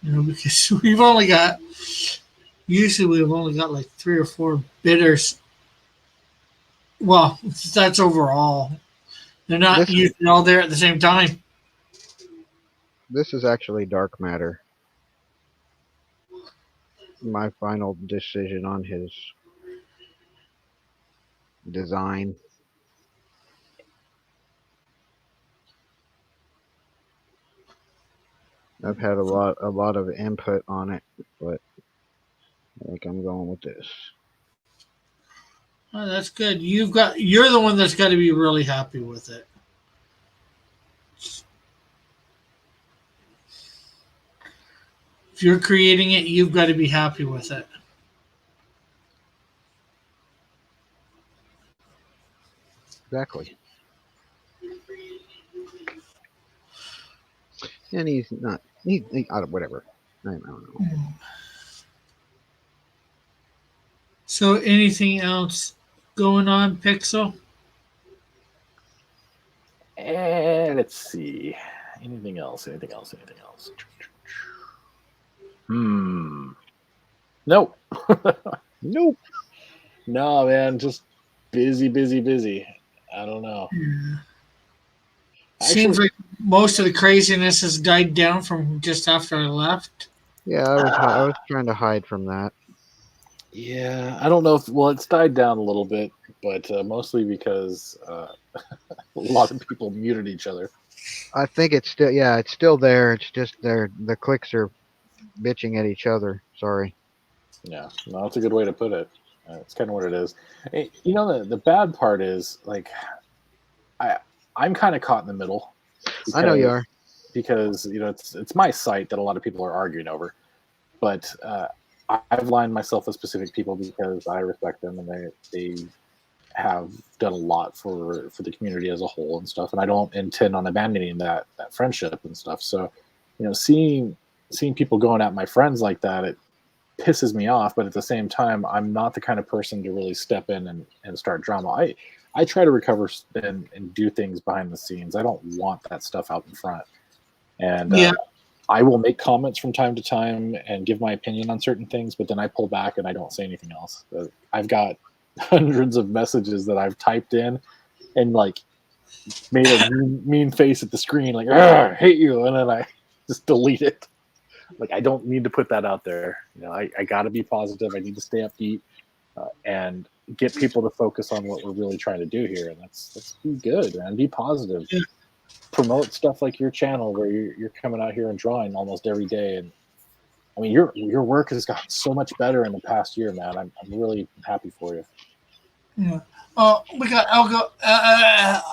Because usually we've only got like 3 or 4 bidders. Well, that's overall. They're not usually all there at the same time. This is actually dark matter. My final decision on his design. I've had a lot of input on it, but I think I'm going with this. Oh, that's good. You're the one that's got to be really happy with it. If you're creating it, you've got to be happy with it. Exactly. And he's not. Whatever. I don't know. So, anything else going on, Pixel? And let's see. Anything else? Nope. Nope. No, man. Just busy. I don't know. Yeah. Seems like most of the craziness has died down from just after I left. Yeah, I was trying to hide from that. Yeah, I don't know if it's died down a little bit, but mostly because a lot of people muted each other. I think it's still there. It's just the clicks are bitching at each other. Sorry. Yeah, no, that's a good way to put it. It's kind of what it is. The bad part is like I'm kind of caught in the middle. I know you are. Because it's my site that a lot of people are arguing over, but I've aligned myself with specific people because I respect them and they have done a lot for the community as a whole and stuff, and I don't intend on abandoning that friendship and stuff. So seeing people going at my friends like that, it pisses me off, but at the same time I'm not the kind of person to really step in and start drama. I try to recover and do things behind the scenes. I don't want that stuff out in front. And I will make comments from time to time and give my opinion on certain things, but then I pull back and I don't say anything else. I've got hundreds of messages that I've typed in, and like made a mean face at the screen, like I hate you, and then I just delete it. Like I don't need to put that out there. I got to be positive. I need to stay upbeat and get people to focus on what we're really trying to do here, and that's be good and be positive. Yeah. Promote stuff like your channel where you're coming out here and drawing almost every day, and I mean your work has gotten so much better in the past year, man. I'm really happy for you. Yeah. Oh, we got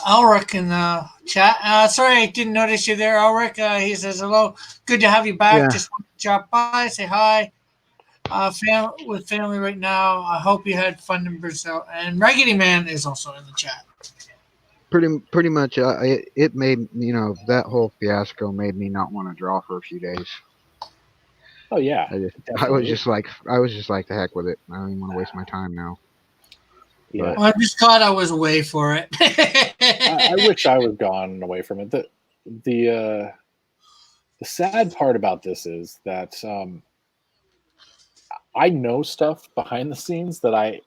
Elric in the chat. Sorry, I didn't notice you there, Elric. He says hello. Good to have you back. Yeah. Just want to drop by, say hi. With family right now. I hope you had fun in Brazil. And Raggedy Man is also in the chat. Pretty much. It made that whole fiasco made me not want to draw for a few days. Oh yeah, I was just like the heck with it. I don't even want to waste my time now. Yeah. Well, I'm just glad I was away for it. I wish I was gone away from it. The sad part about this is that I know stuff behind the scenes that I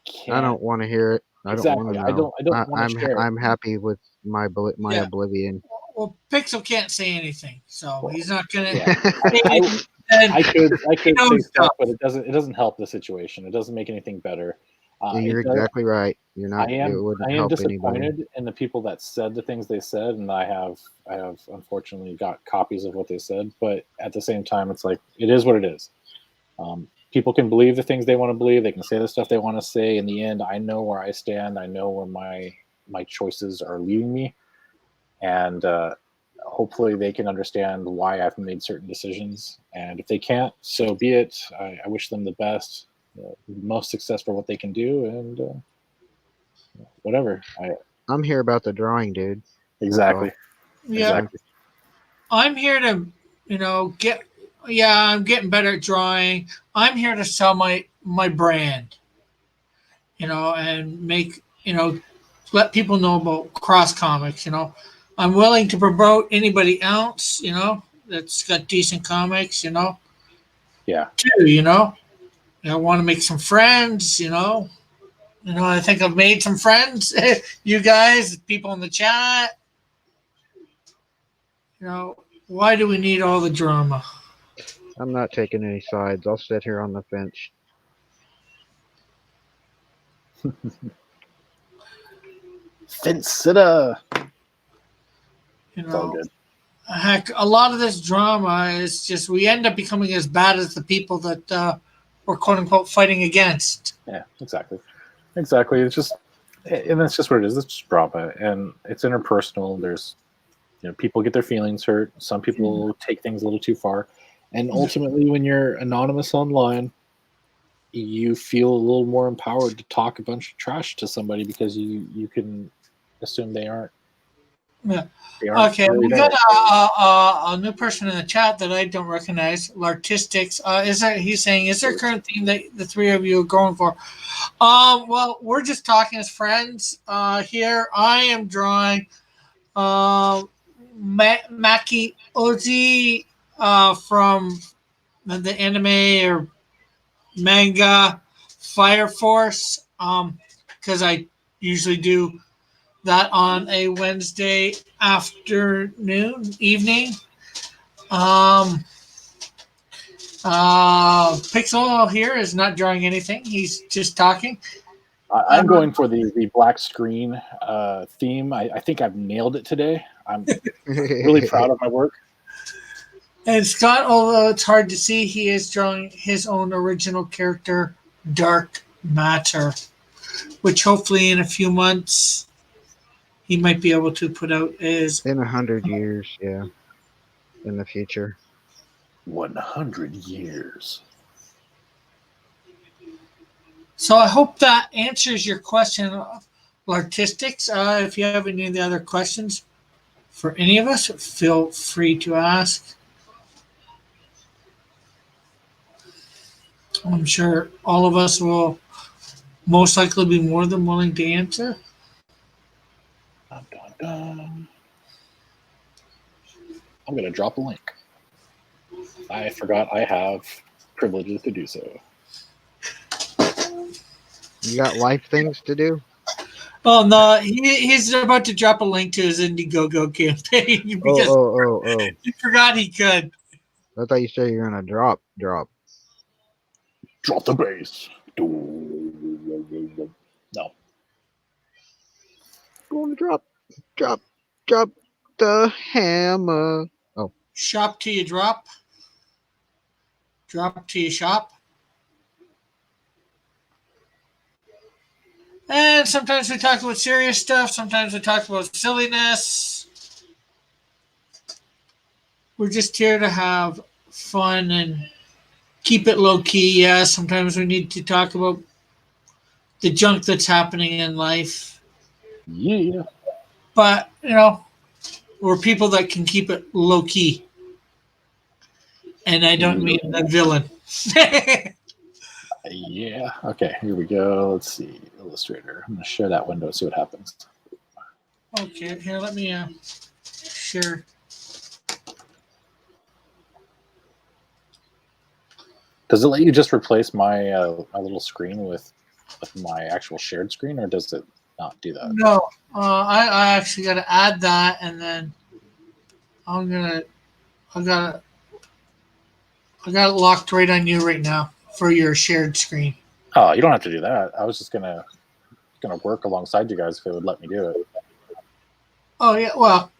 can't. I don't want to hear it. I don't want to know. I don't want to share. I'm happy with my oblivion. Well, Pixel can't say anything, so he's not gonna. Yeah. I could say stuff, but it doesn't help the situation. It doesn't make anything better. You're exactly right. You're not. I am help disappointed anybody. in the people that said the things they said, and I have unfortunately got copies of what they said. But at the same time, it's like it is what it is. People can believe the things they want to believe. They can say the stuff they want to say. In the end, I know where I stand. I know where my choices are leading me, and hopefully they can understand why I've made certain decisions. And if they can't, so be it. I wish them the best, most success for what they can do, and whatever. I'm here about the drawing, dude. Exactly. Yeah, Exactly. I'm here to, get. Yeah, I'm getting better at drawing. I'm here to sell my brand, and make, let people know about Cross Comics. I'm willing to promote anybody else, that's got decent comics, Yeah. too. I want to make some friends, I think I've made some friends. You guys, people in the chat. Why do we need all the drama? I'm not taking any sides. I'll sit here on the fence. Fence sitter. You It's all know, good. heck, a lot of this drama is just we end up becoming as bad as the people that we're quote unquote fighting against. Yeah, exactly. It's just, and that's just what it is. It's just drama, and it's interpersonal. There's, people get their feelings hurt. Some people take things a little too far, and ultimately, when you're anonymous online, you feel a little more empowered to talk a bunch of trash to somebody because you can assume they aren't. Yeah. They aren't Okay, really we there. got a new person in the chat that I don't recognize. Lartistics. He's saying, is there a current theme that the three of you are going for? Well, we're just talking as friends. Here, I am drawing Maki Oze from the anime or manga Fire Force. Because I usually do that on a Wednesday evening. Pixel here is not drawing anything. He's just talking. I'm going for the black screen theme. I think I've nailed it today. I'm really proud of my work. And Scott, although it's hard to see, he is drawing his own original character, Dark Matter, which hopefully in a few months he might be able to put out as in 100 years, yeah, in the future. 100 years. So I hope that answers your question, Lartistics. If you have any of the other questions for any of us, feel free to ask. I'm sure all of us will most likely be more than willing to answer. Dun, dun, dun. I'm going to drop a link. I forgot I have privileges to do so. You got life things to do? Oh no, he's about to drop a link to his Indiegogo campaign because Oh. he forgot he could. I thought you said you were gonna drop. Drop the bass. No. Going to drop the hammer. Oh, Shop till you drop. Drop till you shop. And sometimes we talk about serious stuff. Sometimes we talk about silliness. We're just here to have fun and keep it low key. Yeah, sometimes we need to talk about the junk that's happening in life. Yeah. But, we're people that can keep it low key. And I don't mean the villain. Yeah. Okay, here we go. Let's see. Illustrator. I'm going to share that window and see what happens. Okay, here, let me share. Does it let you just replace my my little screen with my actual shared screen, or does it not do that? No, I actually got to add that, and then I got it locked right on you right now for your shared screen. Oh, you don't have to do that. I was just gonna work alongside you guys if it would let me do it. Oh yeah, well,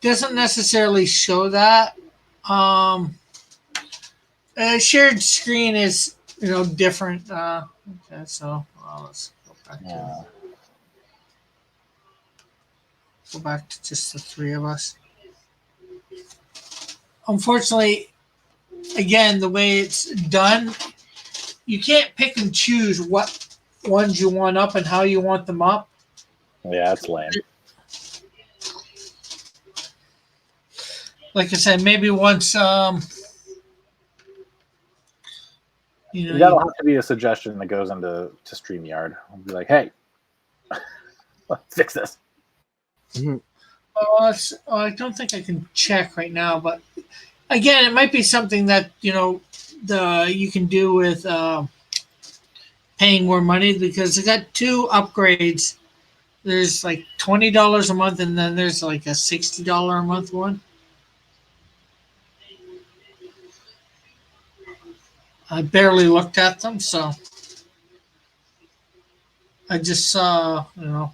doesn't necessarily show that. Shared screen is different. Okay, so let's go back to just the three of us. Unfortunately, again, the way it's done, you can't pick and choose what ones you want up and how you want them up. Yeah, it's lame. Like I said, maybe once that'll have to be a suggestion that goes into StreamYard. I'll be like, hey, fix this. I don't think I can check right now, but again, it might be something that you can do with paying more money, because I got two upgrades. There's like $20 a month, and then there's like a $60 a month one. I barely looked at them, so I just saw the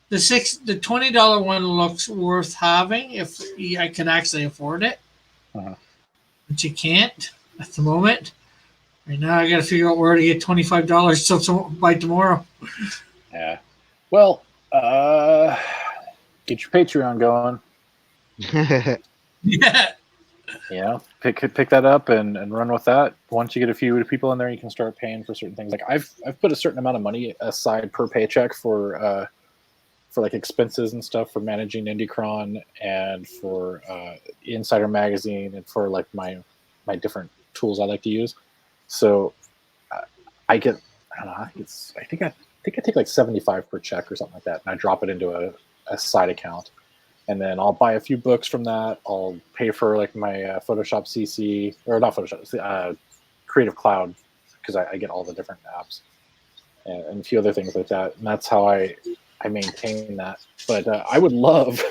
$20 one looks worth having if I can actually afford it, but you can't at the moment. Right now, I got to figure out where to get $25 so by tomorrow. Yeah. Well, get your Patreon going. Yeah. Pick that up and run with that. Once you get a few people in there, you can start paying for certain things. Like I've put a certain amount of money aside per paycheck for like expenses and stuff, for managing IndieCron and for Insider Magazine and for like my different tools I like to use. So I get, I don't know, I think I take like 75 per check or something like that, and I drop it into a side account, and then I'll buy a few books from that. I'll pay for like my Photoshop CC, or not Photoshop, Creative Cloud, because I get all the different apps and a few other things like that, and that's how I maintain that. But I would love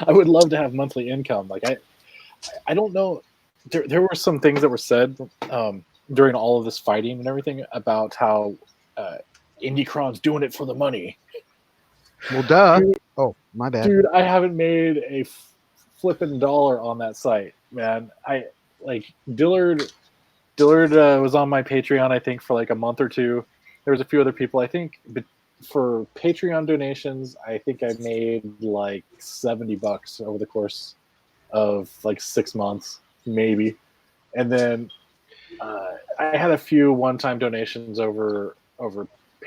to have monthly income. Like I don't know. There were some things that were said during all of this fighting and everything about how IndieCron's doing it for the money. Well, duh. Oh, my bad. Dude, I haven't made a flippin' dollar on that site, man. Dillard was on my Patreon, I think, for like a month or two. There was a few other people. I think for Patreon donations, I think I made like $70 over the course of like 6 months, maybe. And then I had a few one-time donations over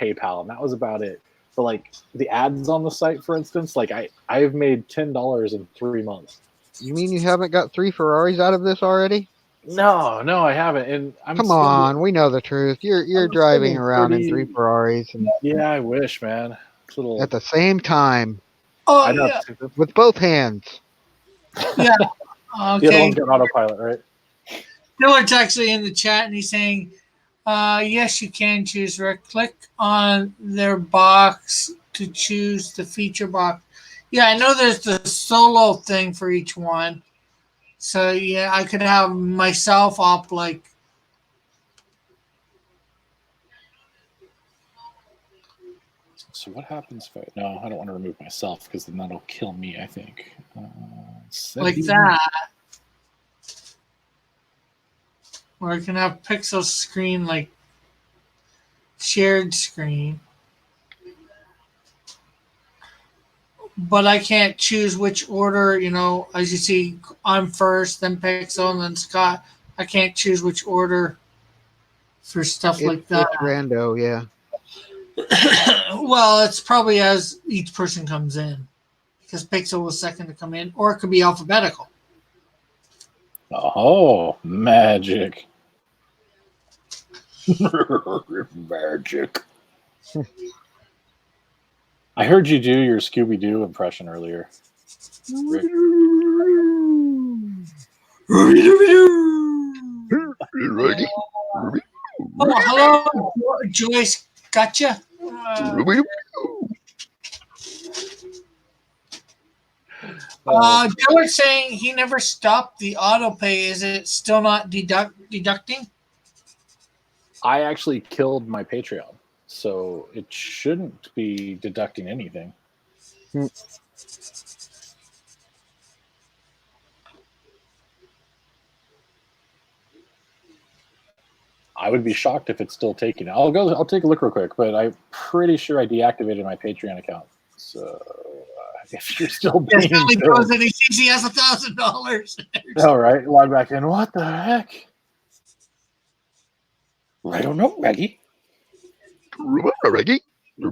PayPal, and that was about it. But like the ads on the site, for instance, like I've made $10 in 3 months. You mean you haven't got 3 Ferraris out of this already? No, I haven't. And Come on, we know the truth. You're driving around in 3 Ferraris, and yeah, I wish, man. at the same time. Oh, yeah. With both hands. Yeah. The other Okay. one's got autopilot, right? Dillard's actually in the chat, and he's saying, Yes, you can choose. Right click on their box to choose the feature box. Yeah, I know there's the solo thing for each one. So yeah, I could have myself up like. So what happens if I? No, I don't want to remove myself because then that'll kill me. I think. Like Settings. that. Or I can have pixel screen like shared screen. But I can't choose which order, as you see, I'm first, then Pixel, and then Scott. I can't choose which order for stuff like that. It's rando, yeah. Well, it's probably as each person comes in. Because Pixel was second to come in, or it could be alphabetical. Oh, magic. Magic. I heard you do your Scooby Doo impression earlier. Rick. Oh, hello, Joyce. Gotcha. Dillard's saying he never stopped the auto pay. Is it still not deducting? I actually killed my Patreon, so it shouldn't be deducting anything. I would be shocked if it's still taking it. I'll take a look real quick, but I'm pretty sure I deactivated my Patreon account. So if you're still being knows that he has $1,000. All right, log back in. What the heck? I don't know, Reggie. Reggie. You're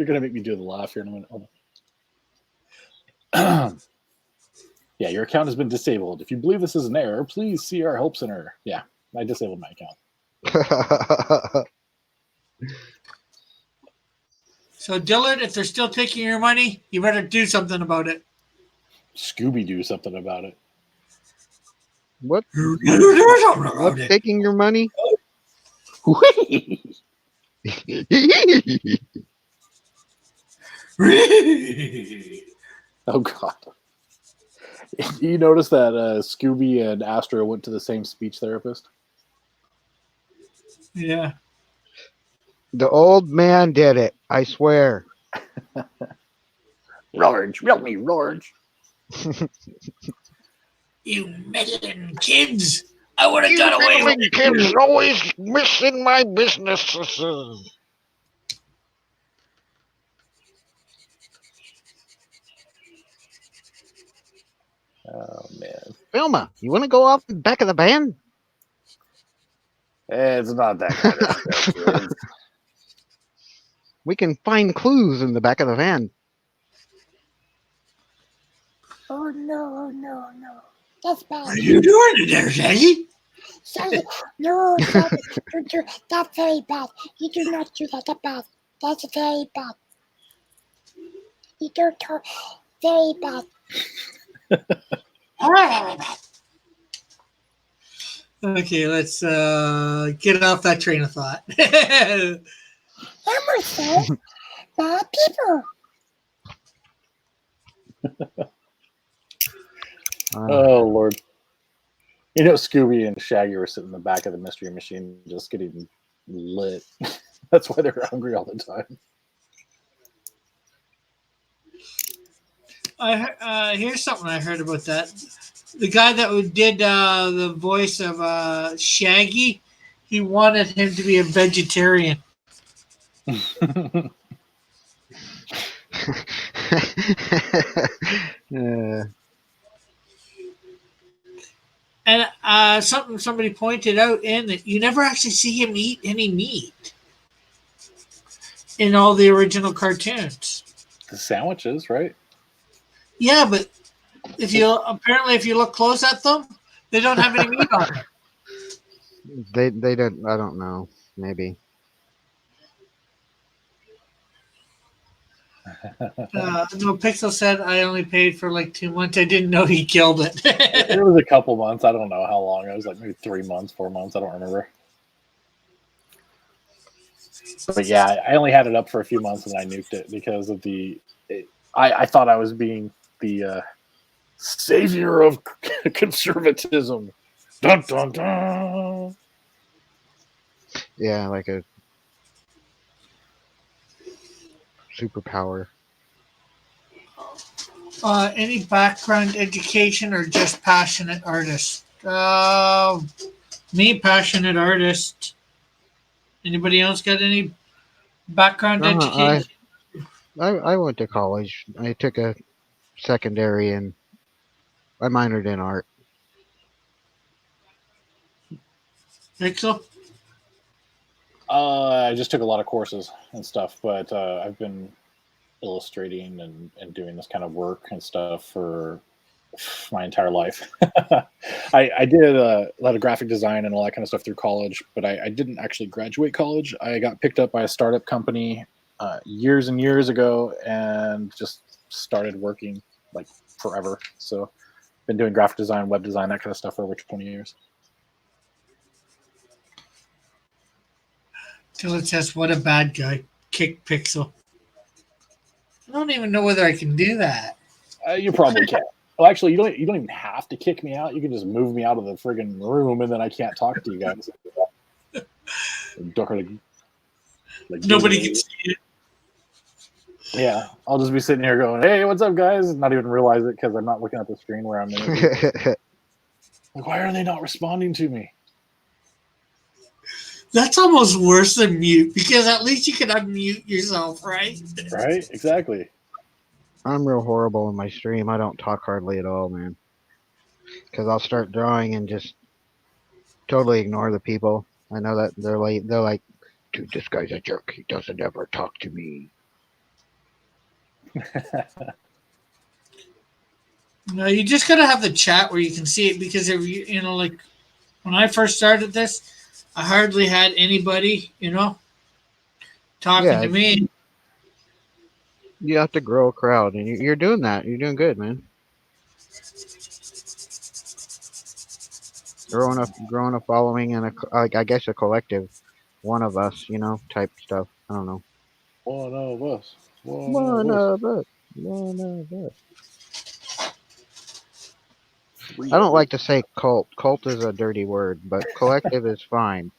gonna make me do the laugh here in a minute. Hold on. Yeah, your account has been disabled. If you believe this is an error, please see our help center. Yeah, I disabled my account. So, Dillard, if they're still taking your money, you better do something about it. Scooby do something about it. What? What's taking your money? Oh, God. You notice that Scooby and Astro went to the same speech therapist? Yeah. The old man did it, I swear. Rorge, help me, Rorge. You meddling kids! I would have got away with it. Kids always missing my business. Oh, man. Vilma, you want to go off the back of the van? It's not that kind of stuff, kids. We can find clues in the back of the van. Oh no. That's bad. What are you doing in there, Shaggy? Sorry. No, sorry. That's very bad. You do not do that. That's bad. That's very bad. You don't talk. Very bad. Very bad. Okay, let's get off that train of thought. Elmer says bad people. Oh, Lord. You know, Scooby and Shaggy were sitting in the back of the Mystery Machine just getting lit. That's why they were hungry all the time. Here's something I heard about that. The guy that did the voice of Shaggy, he wanted him to be a vegetarian. And somebody pointed out in that you never actually see him eat any meat in all the original cartoons. The sandwiches, right? Yeah, but if you look close at them, they don't have any meat on them. They don't. I don't know. Maybe. No, Pixel said I only paid for like 2 months. I didn't know he killed it. It was a couple months. I don't know how long. It was like maybe 3 months, 4 months. I don't remember. But yeah, I only had it up for a few months and I nuked it because of I thought I was being the savior of conservatism. Dun dun dun. Yeah, like a superpower. Any background education or just passionate artist? Me, passionate artist. Anybody else got any background Uh, I, education? I went to college. I took a secondary and I minored in art. Pixel? I just took a lot of courses and stuff, but I've been illustrating and doing this kind of work and stuff for my entire life. I did a lot of graphic design and all that kind of stuff through college, but I didn't actually graduate college. I got picked up by a startup company years and years ago and just started working like forever. So been doing graphic design, web design, that kind of stuff for over 20 years. Till it says, what a bad guy. Kick Pixel. I don't even know whether I can do that. You probably can. Well, actually, you don't even have to kick me out. You can just move me out of the friggin' room, and then I can't talk to you guys. Like Nobody can see it. Yeah, I'll just be sitting here going, "Hey, what's up, guys?" And not even realize it because I'm not looking at the screen where I'm in. Like, why are they not responding to me? That's almost worse than mute because at least you can unmute yourself, right? Right? Exactly. I'm real horrible in my stream. I don't talk hardly at all, man. Because I'll start drawing and just totally ignore the people. I know that they're like, dude, this guy's a jerk. He doesn't ever talk to me. No, you just gotta have the chat where you can see it because if you know, like when I first started this, I hardly had anybody, talking Yeah, to me. you have to grow a crowd, and you're doing that. You're doing good, man. Growing a following and like I guess a collective, one of us, type stuff. I don't know. One of us. One of us. One of us. I don't like to say cult. Cult is a dirty word, but collective is fine.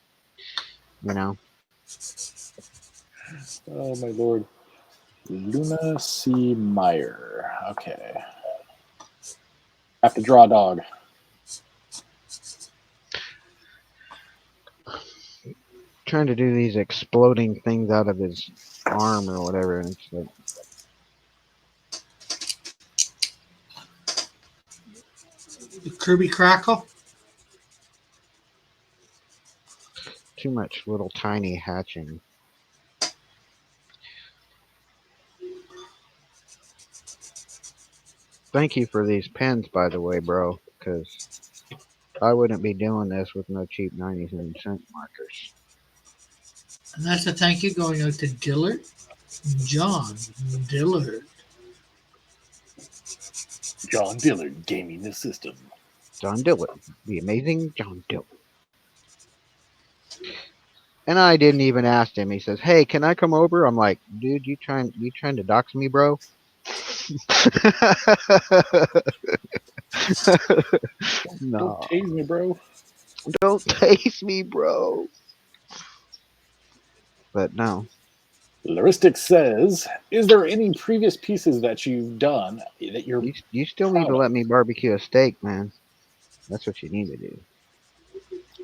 You know. Oh my lord. Luna C. Meyer. Okay. Have to draw a dog. Trying to do these exploding things out of his arm or whatever, and it's like Kirby Crackle. too much little tiny hatching. Thank you for these pens, by the way, bro, because I wouldn't be doing this with no cheap 99-cent markers. And that's a thank you going out to Dillard. John Dillard. John Dillard gaming the system. John Dillard, the amazing John Dillard. And I didn't even ask him. He says, "Hey, can I come over?" I'm like, "Dude, you trying to dox me, bro?" No, Don't tase me, bro. don't taste me, bro. But no. Laristic says, "Is there any previous pieces that you've done that you're You still need to let me barbecue a steak, man. That's what you need to do.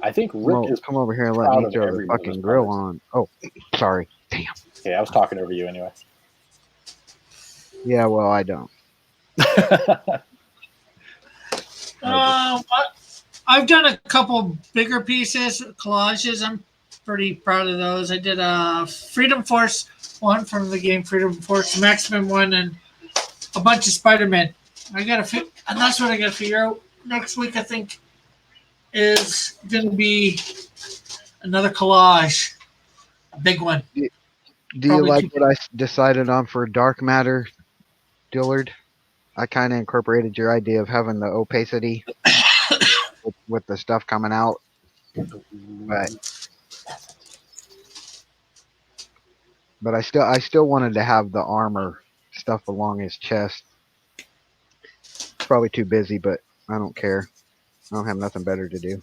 I think Rick is Come over here and let proud me of throw every the one of his fucking grill products. on. Oh, sorry. Damn. Okay, I was talking over you anyway. Yeah, well, I don't. I've done a couple bigger pieces, collages. I'm pretty proud of those. I did a Freedom Force one from the game Freedom Force, Maximum one, and a bunch of Spider-Man. And that's what I got to figure out next week. I think is going to be another collage, a big one. Do you Probably like too- what I decided on for dark matter, Dillard? I kind of incorporated your idea of having the opacity with the stuff coming out, but I still wanted to have the armor stuff along his chest. It's probably too busy, but I don't care. I don't have nothing better to do.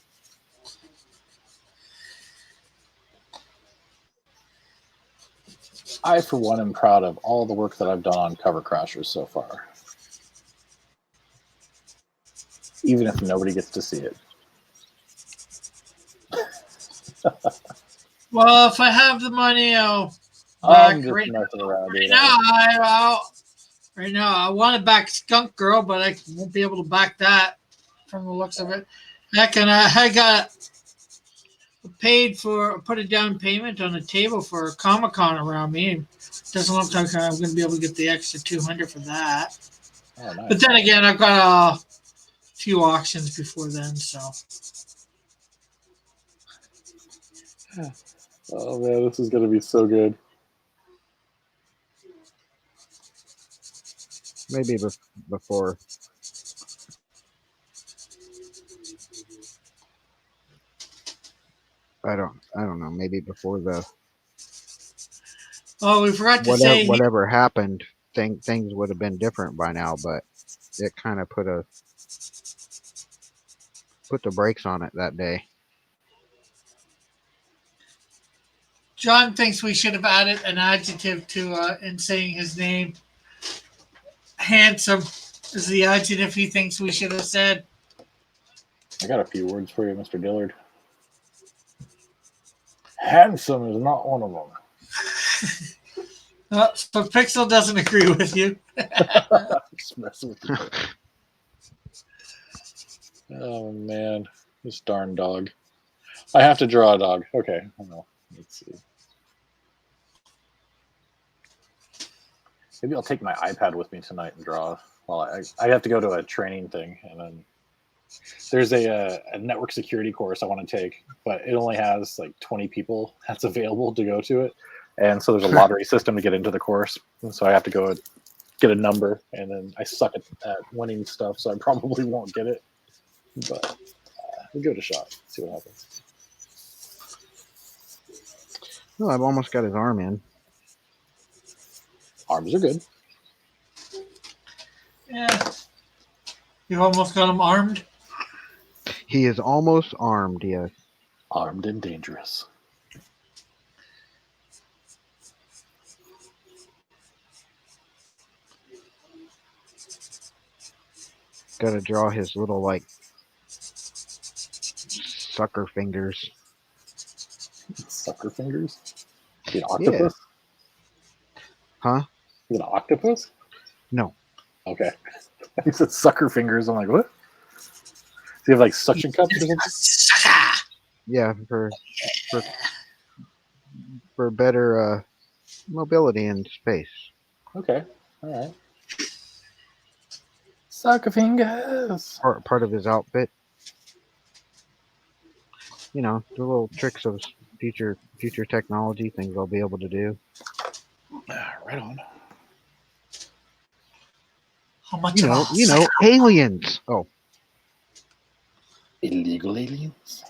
I, for one, am proud of all the work that I've done on Cover Crashers so far. Even if nobody gets to see it. Well, if I have the money, I'll I'm back just right messing around, dude. now. Right now, I want to back Skunk Girl, but I won't be able to back that from the looks of it. Heck, and I got paid for put a down payment on the table for Comic Con around me. Doesn't look like I'm going to be able to get the extra 200 for that. Oh, nice. But then again, I've got a few auctions before then, so. Oh man, this is gonna be so good. Maybe before. I don't know. Maybe before the Oh, we forgot to say. whatever happened, things would have been different by now. But it kind of put the brakes on it that day. John thinks we should have added an adjective to in saying his name. Handsome is the adjective he thinks we should have said. I got a few words for you, Mr. Dillard. Handsome is not one of them. So Pixel doesn't agree with you. Just messing with you. Oh man, this darn dog. I have to draw a dog. Okay, well, let's see. Maybe I'll take my iPad with me tonight and draw. Well, I have to go to a training thing, and then there's a network security course I want to take, but it only has like 20 people that's available to go to it, and so there's a lottery system to get into the course, and so I have to go get a number, and then I suck at winning stuff, so I probably won't get it, but we'll give it a shot, see what happens. No, I've almost got his arm in. Arms are good. Yeah. You've almost got him armed. He is almost armed. Yes. Armed and dangerous. Got to draw his little like sucker fingers. Sucker fingers? An octopus? Huh? Is it an octopus? No. Okay. He said sucker fingers. I'm like, what? Do you have like suction cups or something? Yeah, for better mobility in space. Okay. All right. Sucker fingers. Part of his outfit. You know, the little tricks of future technology, things I'll be able to do. Right on. How much? You know, aliens. Oh, Illegal aliens.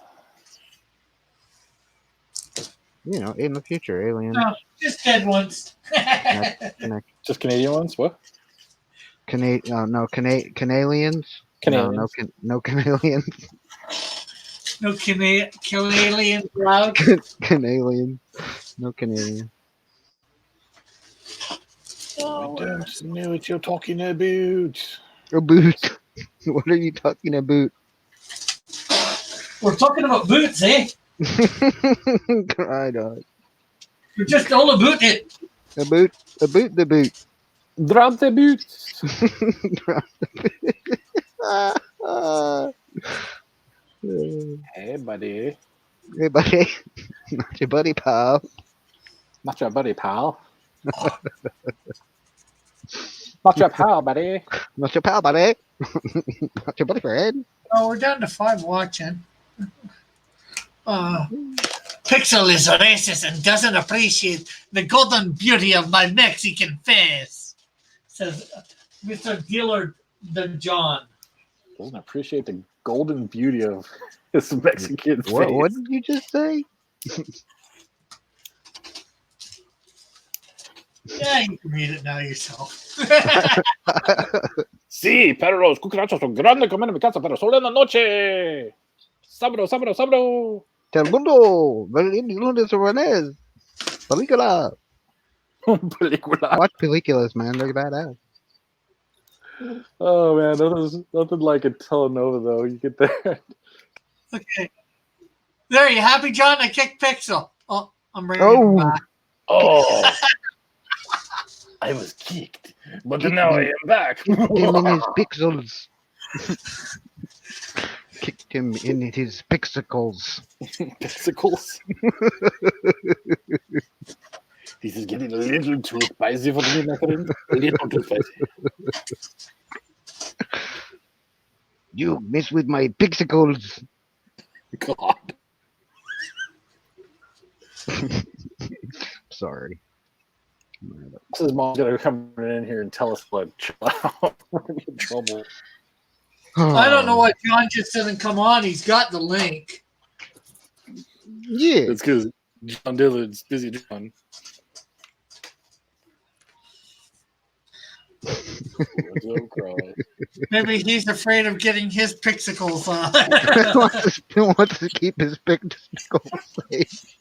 you know, in the future, aliens. No, just dead ones. Just Canadian ones? What? Canalians. Canadians. No Canalians. No Canadian allowed. Canalians. No Canadian. I don't know what you're talking about. A boot. What are you talking about? We're talking about boots, eh? I don't. You're just all about it. A boot. The boot. Drop the boots. Hey, buddy. Hey, buddy. Not your buddy, pal. Not your buddy, pal. Not your pal, buddy. Not your pal, buddy. Not your buddy, friend. Oh, we're down to 5 watching. Pixel is racist and doesn't appreciate the golden beauty of my Mexican face, says Mr. Dillard the John. Doesn't appreciate the golden beauty of his Mexican face. What did you just say? Yeah, you can read it now yourself. Sí, pero los cucarachos son grandes comer en mi casa, pero solo en la noche. Sabro, sabro, sabro. Telemundo, lunes Renes. Película. Película. Watch películas, man. They're badass. Oh man, nothing like a telenova though. You get there. Okay. There, you happy, John? I kicked Pixel. Oh, I'm bringing him back. Oh, I was kicked, but now I am back. Kicked him in his pixels. Kicked him in his pixicles. Pixicles. This is getting a little too spicy for me, my friend. A little too spicy. You mess with my pixicles. God. Sorry. His mom's gonna come in here and tell us what. Chill out. We're gonna be in trouble. I don't know why John just doesn't come on. He's got the link. Yeah. It's because John Dillard's busy John. What's up, Crawley? Maybe he's afraid of getting his pixicles on. He wants to keep his pixicles safe.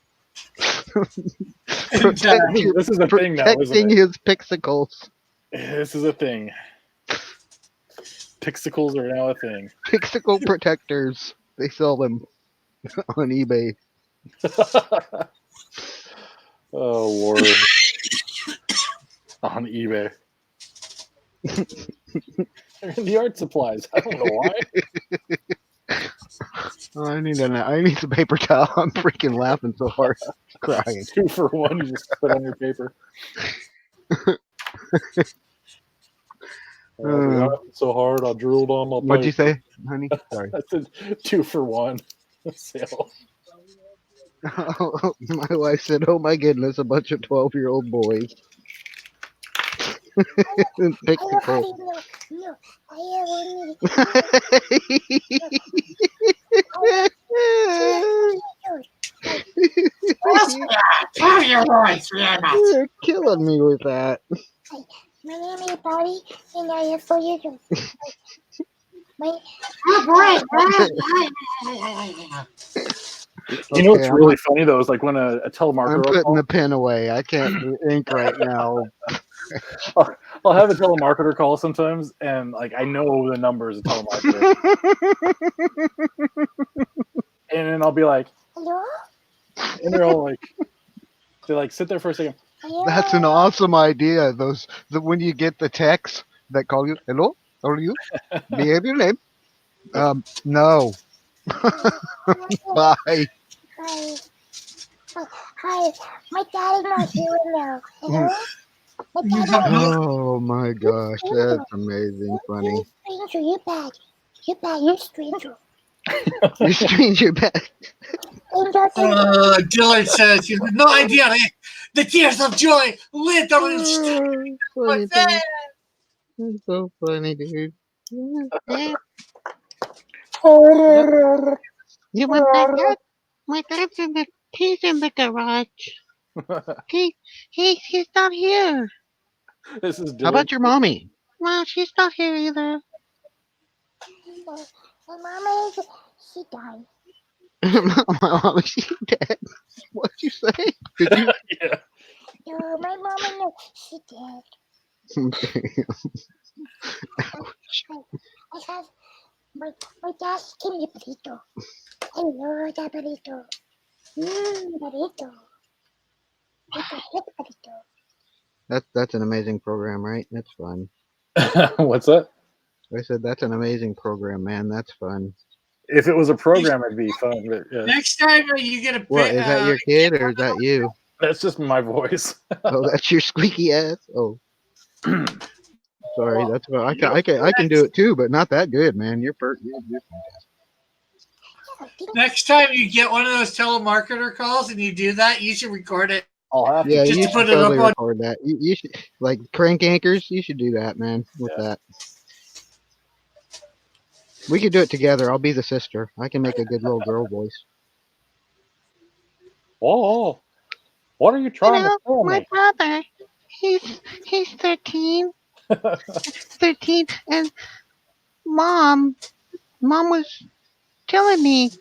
Exactly. This is a thing now, isn't Protecting it? his pixicles. This is a thing. Pixicles are now a thing. Pixicle protectors. They sell them on eBay. Oh, Lord. On eBay. They're in the art supplies. I don't know why. I need some paper towel. I'm freaking laughing so hard. I'm crying. 2 for 1, you just put on your paper. I'm laughing so hard, I drooled on my What'd you pipe. say, honey? Sorry. I said 2 for 1 sale. My wife said, "Oh my goodness, a bunch of 12-year-old boys." Pixicles. No, You're killing me with that. my name is Bobby, and I have 4 years old. My You know what's Okay, really funny though is like when a telemarketer I'm will putting call, the pen away. I can't do ink right now. I'll have a telemarketer call sometimes, and like I know the number is a telemarketer, and then I'll be like, hello? and they're all like, they like sit there for a second. Hello? That's an awesome idea. When you get the text that call you, hello, how are you? May I have your name? No. Bye. Hi. Hi. My dad is not here now. Hello? My dad is not here. Oh my gosh, that's amazing, funny. You're stranger. You're bad. You're bad. You're stranger. You stranger back. Dillard says, you have no idea. The tears of joy literally stream my Funny, face. dude. That's so funny, dude. You want my dad? My dad's in the. He's in the garage. He's not here. This is How Dillard. about your mommy? Well, she's not here either. My mama is. She died. My mom, she's dead. What'd you say? Did you? Yeah. No, my mama, no. She dead. I have. My dad's Kimmy Burrito. Hello, that burrito. Burrito. It's a hit burrito. That's an amazing program, right? That's fun. What's that? I said that's an amazing program, man. That's fun. If it was a program, it'd be fun. But yeah, Next time you get a What is that? Your kid or is that you? that's just my voice. Oh, that's your squeaky ass. Oh, sorry. That's what I can do it too, but not that good, man. You're Next time you get one of those telemarketer calls and you do that, you should record it. I'll have Yeah, to. Just you to should put it up totally on. record that. You should like crank anchors. You should do that, man. With Yeah. that, we could do it together. I'll be the sister. I can make a good little girl voice. Oh, what are you trying to tell My me? brother, he's 13, 13, and mom was telling me.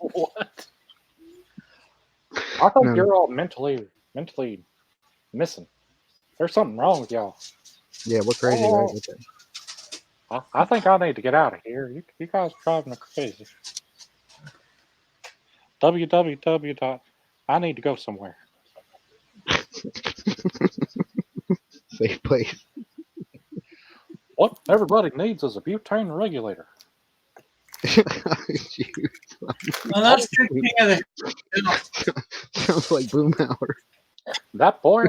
What? I think No, you're all mentally missing. There's something wrong with y'all. yeah, we're crazy, right? Oh, I think I need to get out of here. You guys are driving me crazy. www. I need to go somewhere. Safe place. What everybody needs is a butane regulator. Jeez. Well, that's good together. Sounds like Boomhauer. That boy.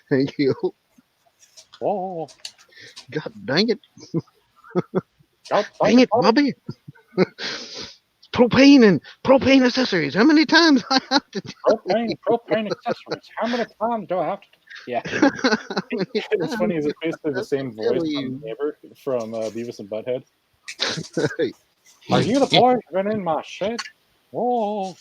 Thank you. Whoa. God dang it. God, Dang it, Bobby. Propane accessories. How many times I have to tell propane accessories. How many times do I have to? Yeah. It's funny. Is it basically the same voice from neighbor from Beavis and Butthead? Are you the boy been in my shed? Whoa.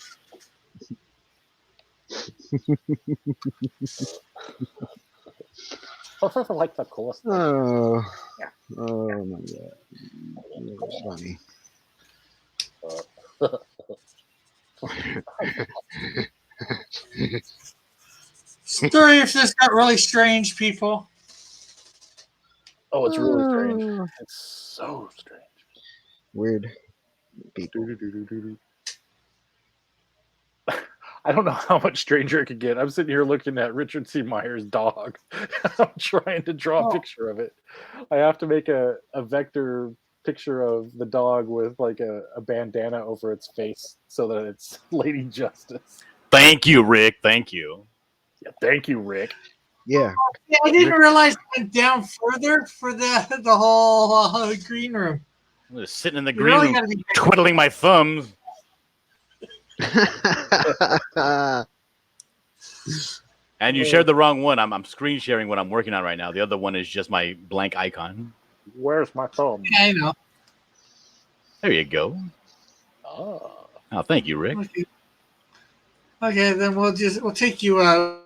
Like the coolest thing. Oh, Yeah. oh my god. That's funny. Story if this got really strange, people. Oh, it's really strange. It's so strange. Weird people. I don't know how much stranger it could get. I'm sitting here looking at Richard C. Meyer's dog. I'm trying to draw a picture of it. I have to make a vector picture of the dog with like a bandana over its face so that it's Lady Justice. Thank you, Rick. Thank you. Yeah, thank you, Rick. Yeah. Yeah, I didn't realize it went down further for the whole green room. I'm just sitting in the You green really room, got to be. twiddling my thumbs. And you shared the wrong one. I'm screen sharing what I'm working on right now. The other one is just my blank icon. Where's my thumb? Yeah, I know. There you go. Oh. Oh, thank you, Rick. Okay, then we'll take you out.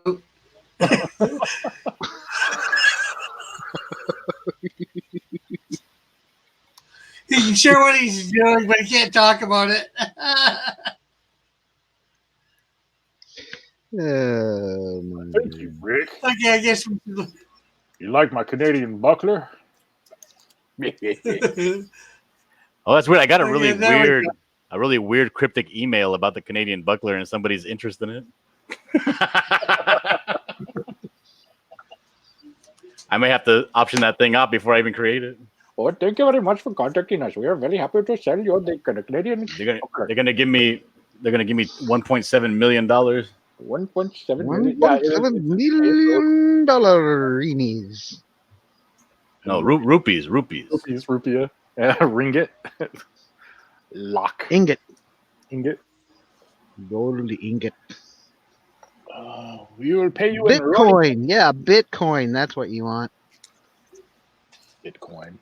He can share what he's doing, but he can't talk about it. Oh, my Thank you, Rick. Okay, I guess. You like my Canadian buckler? Oh, that's weird. I got a Okay, really weird cryptic email about the Canadian buckler and somebody's interested in it. I may have to option that thing out before I even create it. Oh, thank you very much for contacting us. We are very happy to sell you the Canadian. They're gonna give me $1.7 million. 1.7 million. $1.7 million dollarinis. No, rupees. Rupiah. Yeah, ringgit. Lock. Ingot. Gold ingot. We will pay you Bitcoin. Yeah, Bitcoin. That's what you want. Bitcoin.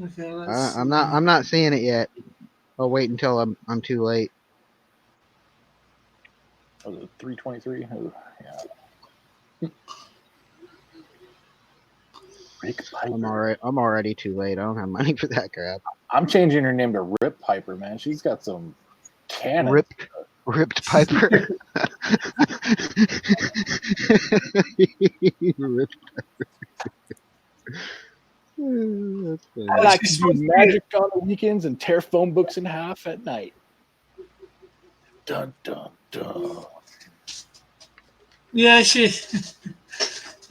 Okay, I'm not seeing it yet. I'll wait until I'm too late. Was it 323? Oh, yeah. Rick Piper. I'm already too late. I don't have money for that crap. I'm changing her name to Rip Piper, man. She's got some cannon. Ripped Piper. Ripped Piper. That's funny. I like to do magic on the weekends and tear phone books in half at night. Dun dun dun. Yeah, I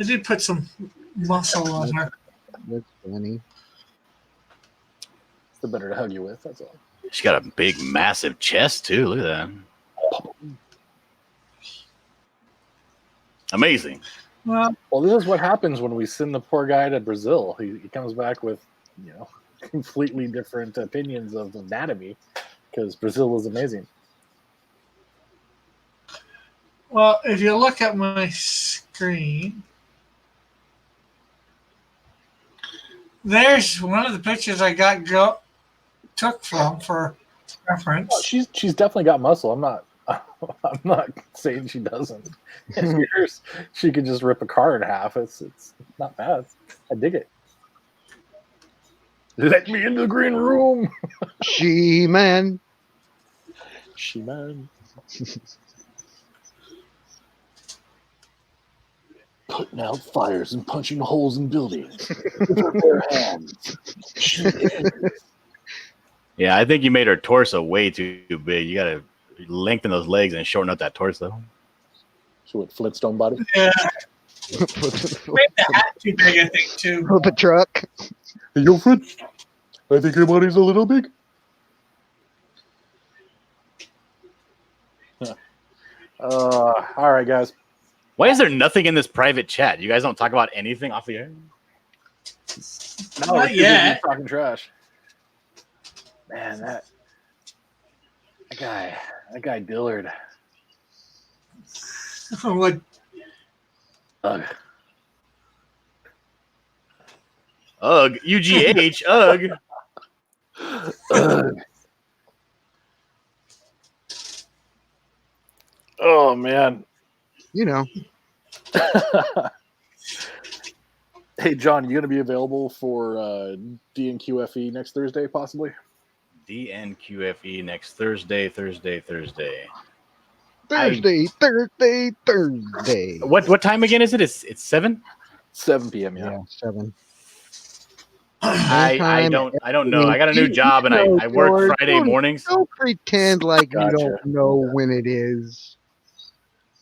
did put some muscle on her. That's funny. It's the better to hug you with, that's all. She got a big, massive chest too. Look at that. Amazing. Well, this is what happens when we send the poor guy to Brazil. He comes back with, completely different opinions of anatomy because Brazil is amazing. Well, if you look at my screen, there's one of the pictures I took from for Oh, reference. she's definitely got muscle. I'm not saying she doesn't. Here's, she could just rip a car in half. It's not bad. I dig it. Let me in the green room. She-Man. She man. Putting out fires and punching holes in buildings with her bare hands. She is. Yeah, I think you made her torso way too big. You gotta lengthen those legs and shorten up that torso. She went Flintstone body. Yeah, made the hat too big, I think, too. Flip a truck. Hey, yo, Fritz. I think your body's a little big. All right, guys. Why is there nothing in this private chat? You guys don't talk about anything off the air? No, Not it's 'cause yet. you're talking trash. Man, that guy Dillard. What? Ugh. Ugh. UGH. Ugh. Ugh. Oh man. You know. Hey John, you gonna be available for DNQFE next Thursday, possibly? DNQFE next Thursday. Thursday. What time again is it? It's 7? 7 p.m. Yeah, 7. I don't know. I got a new You job and know, I work George, Friday mornings. Don't pretend like you Gotcha. don't know when it is.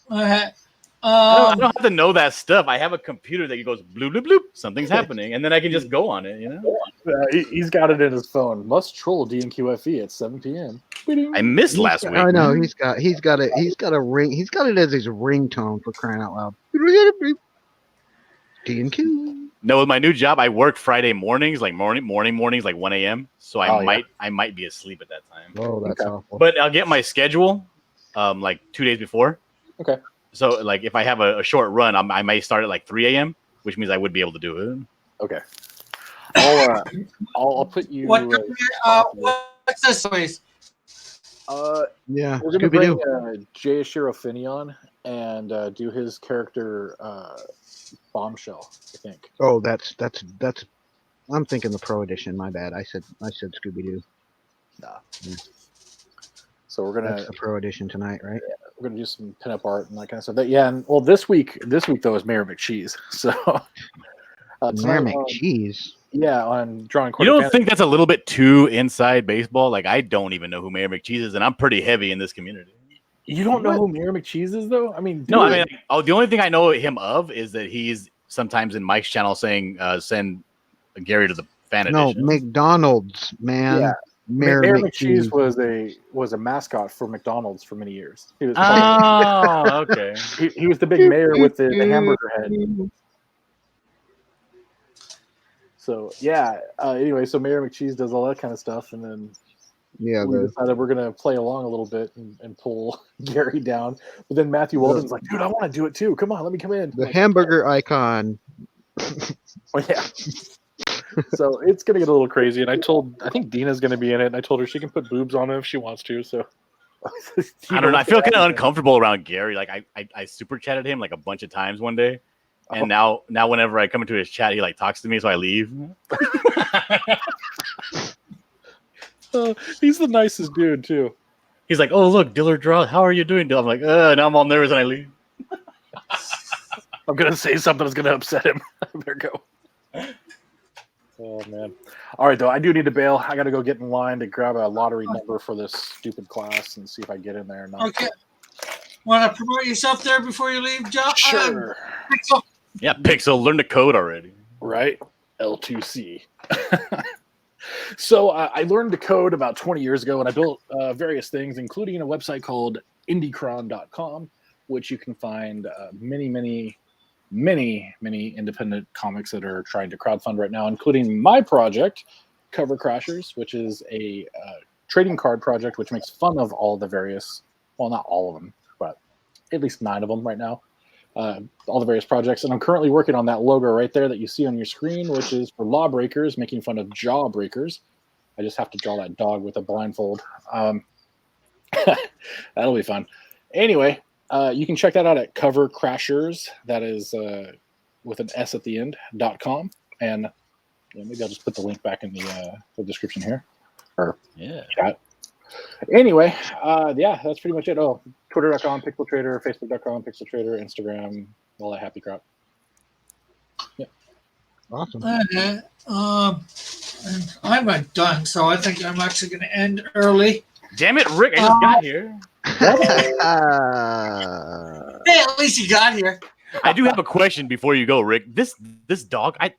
I don't have to know that stuff. I have a computer that goes bloop bloop bloop. Something's happening, and then I can just go on it. You know. He's got it in his phone. Must troll DNQFE at 7 p.m. I missed last week. I know man. he's got it. He's got a ring. He's got it as his ringtone for crying out loud. DNQ. No, with my new job, I work Friday mornings, like mornings, like 1 a.m. So I might be asleep at that time. Oh, that's awful. But I'll get my schedule, like 2 days before. Okay. So like if I have a short run, I might start at like 3 a.m., which means I would be able to do it. Okay. I'll put you. What's this place? Yeah, We're gonna bring Scooby-Doo. Jay Ashirofini on and do his character Bombshell. I think. Oh, that's. I'm thinking the Pro Edition. My bad. I said Scooby-Doo. Nah. So we're gonna That's the Pro Edition tonight, right? we're gonna do some pinup art and that kind of stuff. But yeah, and well, this week though is Mayor McCheese. So Mayor McCheese. Yeah, on drawing. You don't think that's a little bit too inside baseball? Like I don't even know who Mayor McCheese is, and I'm pretty heavy in this community. You don't know who Mayor McCheese is, though? I mean, no, I mean, the only thing I know him of is that he's sometimes in Mike's channel saying, "Send Gary to the fan edition." No, McDonald's, man. Yeah. Mayor McCheese was a mascot for McDonald's for many years. He was okay. He was the big mayor with the hamburger head. So yeah. Anyway, so Mayor McCheese does all that kind of stuff, and then we decided we're gonna play along a little bit and pull Gary down. But then Matthew Walden's like, "Dude, I want to do it too. Come on, let me come in." The hamburger icon. Oh yeah. So it's gonna get a little crazy, and I think Dina's gonna be in it, and I told her she can put boobs on it if she wants to. So I don't know. I feel kind of uncomfortable around Gary. Like I super chatted him like a bunch of times one day, and now whenever I come into his chat, he like talks to me, so I leave. He's the nicest dude too. He's like, "Oh look, Dillard Draw, how are you doing?" I'm like, now I'm all nervous and I leave. I'm gonna say something that's gonna upset him. There you go. Oh man! All right, though, I do need to bail. I got to go get in line to grab a lottery number for this stupid class and see if I get in there or not. Okay. Want to promote yourself there before you leave, John? Sure. Pixel. Yeah, Pixel, learn the code already. Right? L2C. So I learned the code about 20 years ago, and I built various things, including a website called indiecron.com, which you can find many independent comics that are trying to crowdfund right now, including my project Cover Crashers, which is a trading card project which makes fun of all the various, well, not all of them, but at least 9 of them right now. All the various projects, and I'm currently working on that logo right there that you see on your screen, which is for Lawbreakers, making fun of Jawbreakers. I just have to draw that dog with a blindfold. That'll be fun. Anyway, you can check that out at Cover Crashers. That is with an S at the end, .com. And maybe I'll just put the link back in the description here. Or chat. Anyway, that's pretty much it. Oh, Twitter.com, Pixel Trader, Facebook.com, Pixel Trader, Instagram, all that happy crap. Yeah. Awesome. Okay. And I'm not done, so I think I'm actually going to end early. Damn it, Rick! I just got here. Hey, at least you got here. I do have a question before you go, Rick. This dog, I've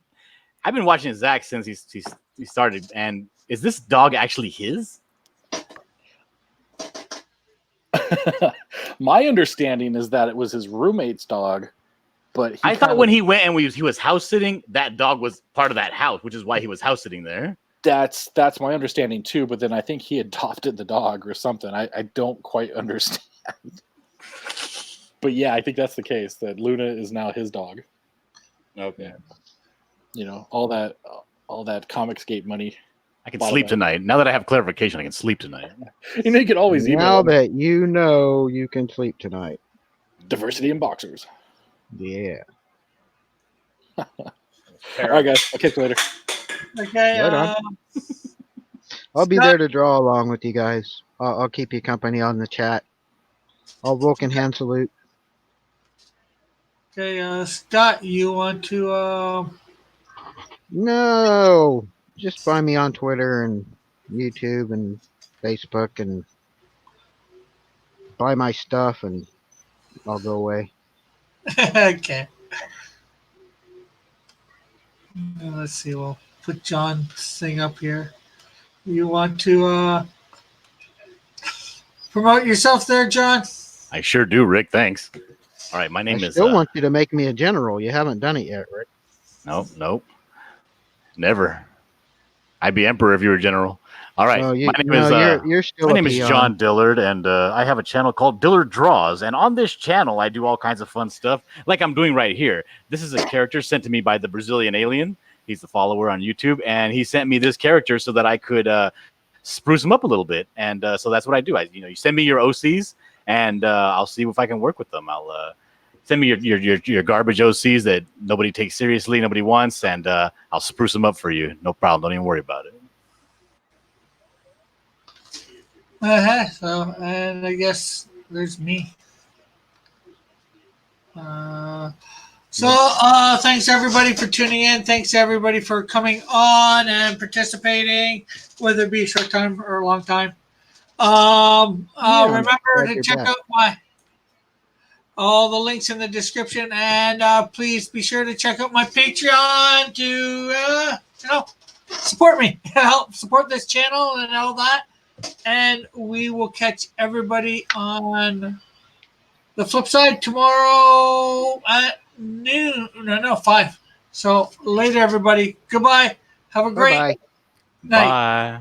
been watching Zach since he started, and is this dog actually his? My understanding is that it was his roommate's dog, but I thought when he went and he was house sitting, that dog was part of that house, which is why he was house sitting there. That's my understanding too. But then I think he adopted the dog or something. I don't quite understand. But yeah, I think that's the case. That Luna is now his dog. Okay. All that Comicsgate money. I can sleep tonight. Now that I have clarification, I can sleep tonight. You can always email Now them. that you know, you can sleep tonight. Diversity in boxers. Yeah. All right, guys. I'll catch you later. Okay. Right on. I'll be there to draw along with you guys. I'll keep you company on the chat. I'll Vulcan hand salute. Okay, Scott, you want to? No. Just find me on Twitter and YouTube and Facebook and buy my stuff and I'll go away. Okay. Let's see. We'll put John's thing up here. You want to promote yourself there, John? I sure do, Rick. Thanks. All right, my name I is. still want you to make me a general. You haven't done it yet, Rick. Nope. Never. I'd be emperor if you were general. All right. You're still. My name is John Dillard, and I have a channel called Dillard Draws. And on this channel, I do all kinds of fun stuff, like I'm doing right here. This is a character sent to me by the Brazilian Alien. He's the follower on YouTube, and he sent me this character so that I could spruce him up a little bit. And so that's what I do. You send me your OCs, and I'll see if I can work with them. I'll send me your garbage OCs that nobody takes seriously, nobody wants, and I'll spruce them up for you. No problem. Don't even worry about it. So, and I guess there's me. Thanks everybody for tuning in. Thanks everybody for coming on and participating, whether it be a short time or a long time. Remember to check out all the links in the description, and please be sure to check out my Patreon to support me, help support this channel and all that. And we will catch everybody on the flip side tomorrow at noon. No, 5. So later, everybody. Goodbye. Have a great night. Bye.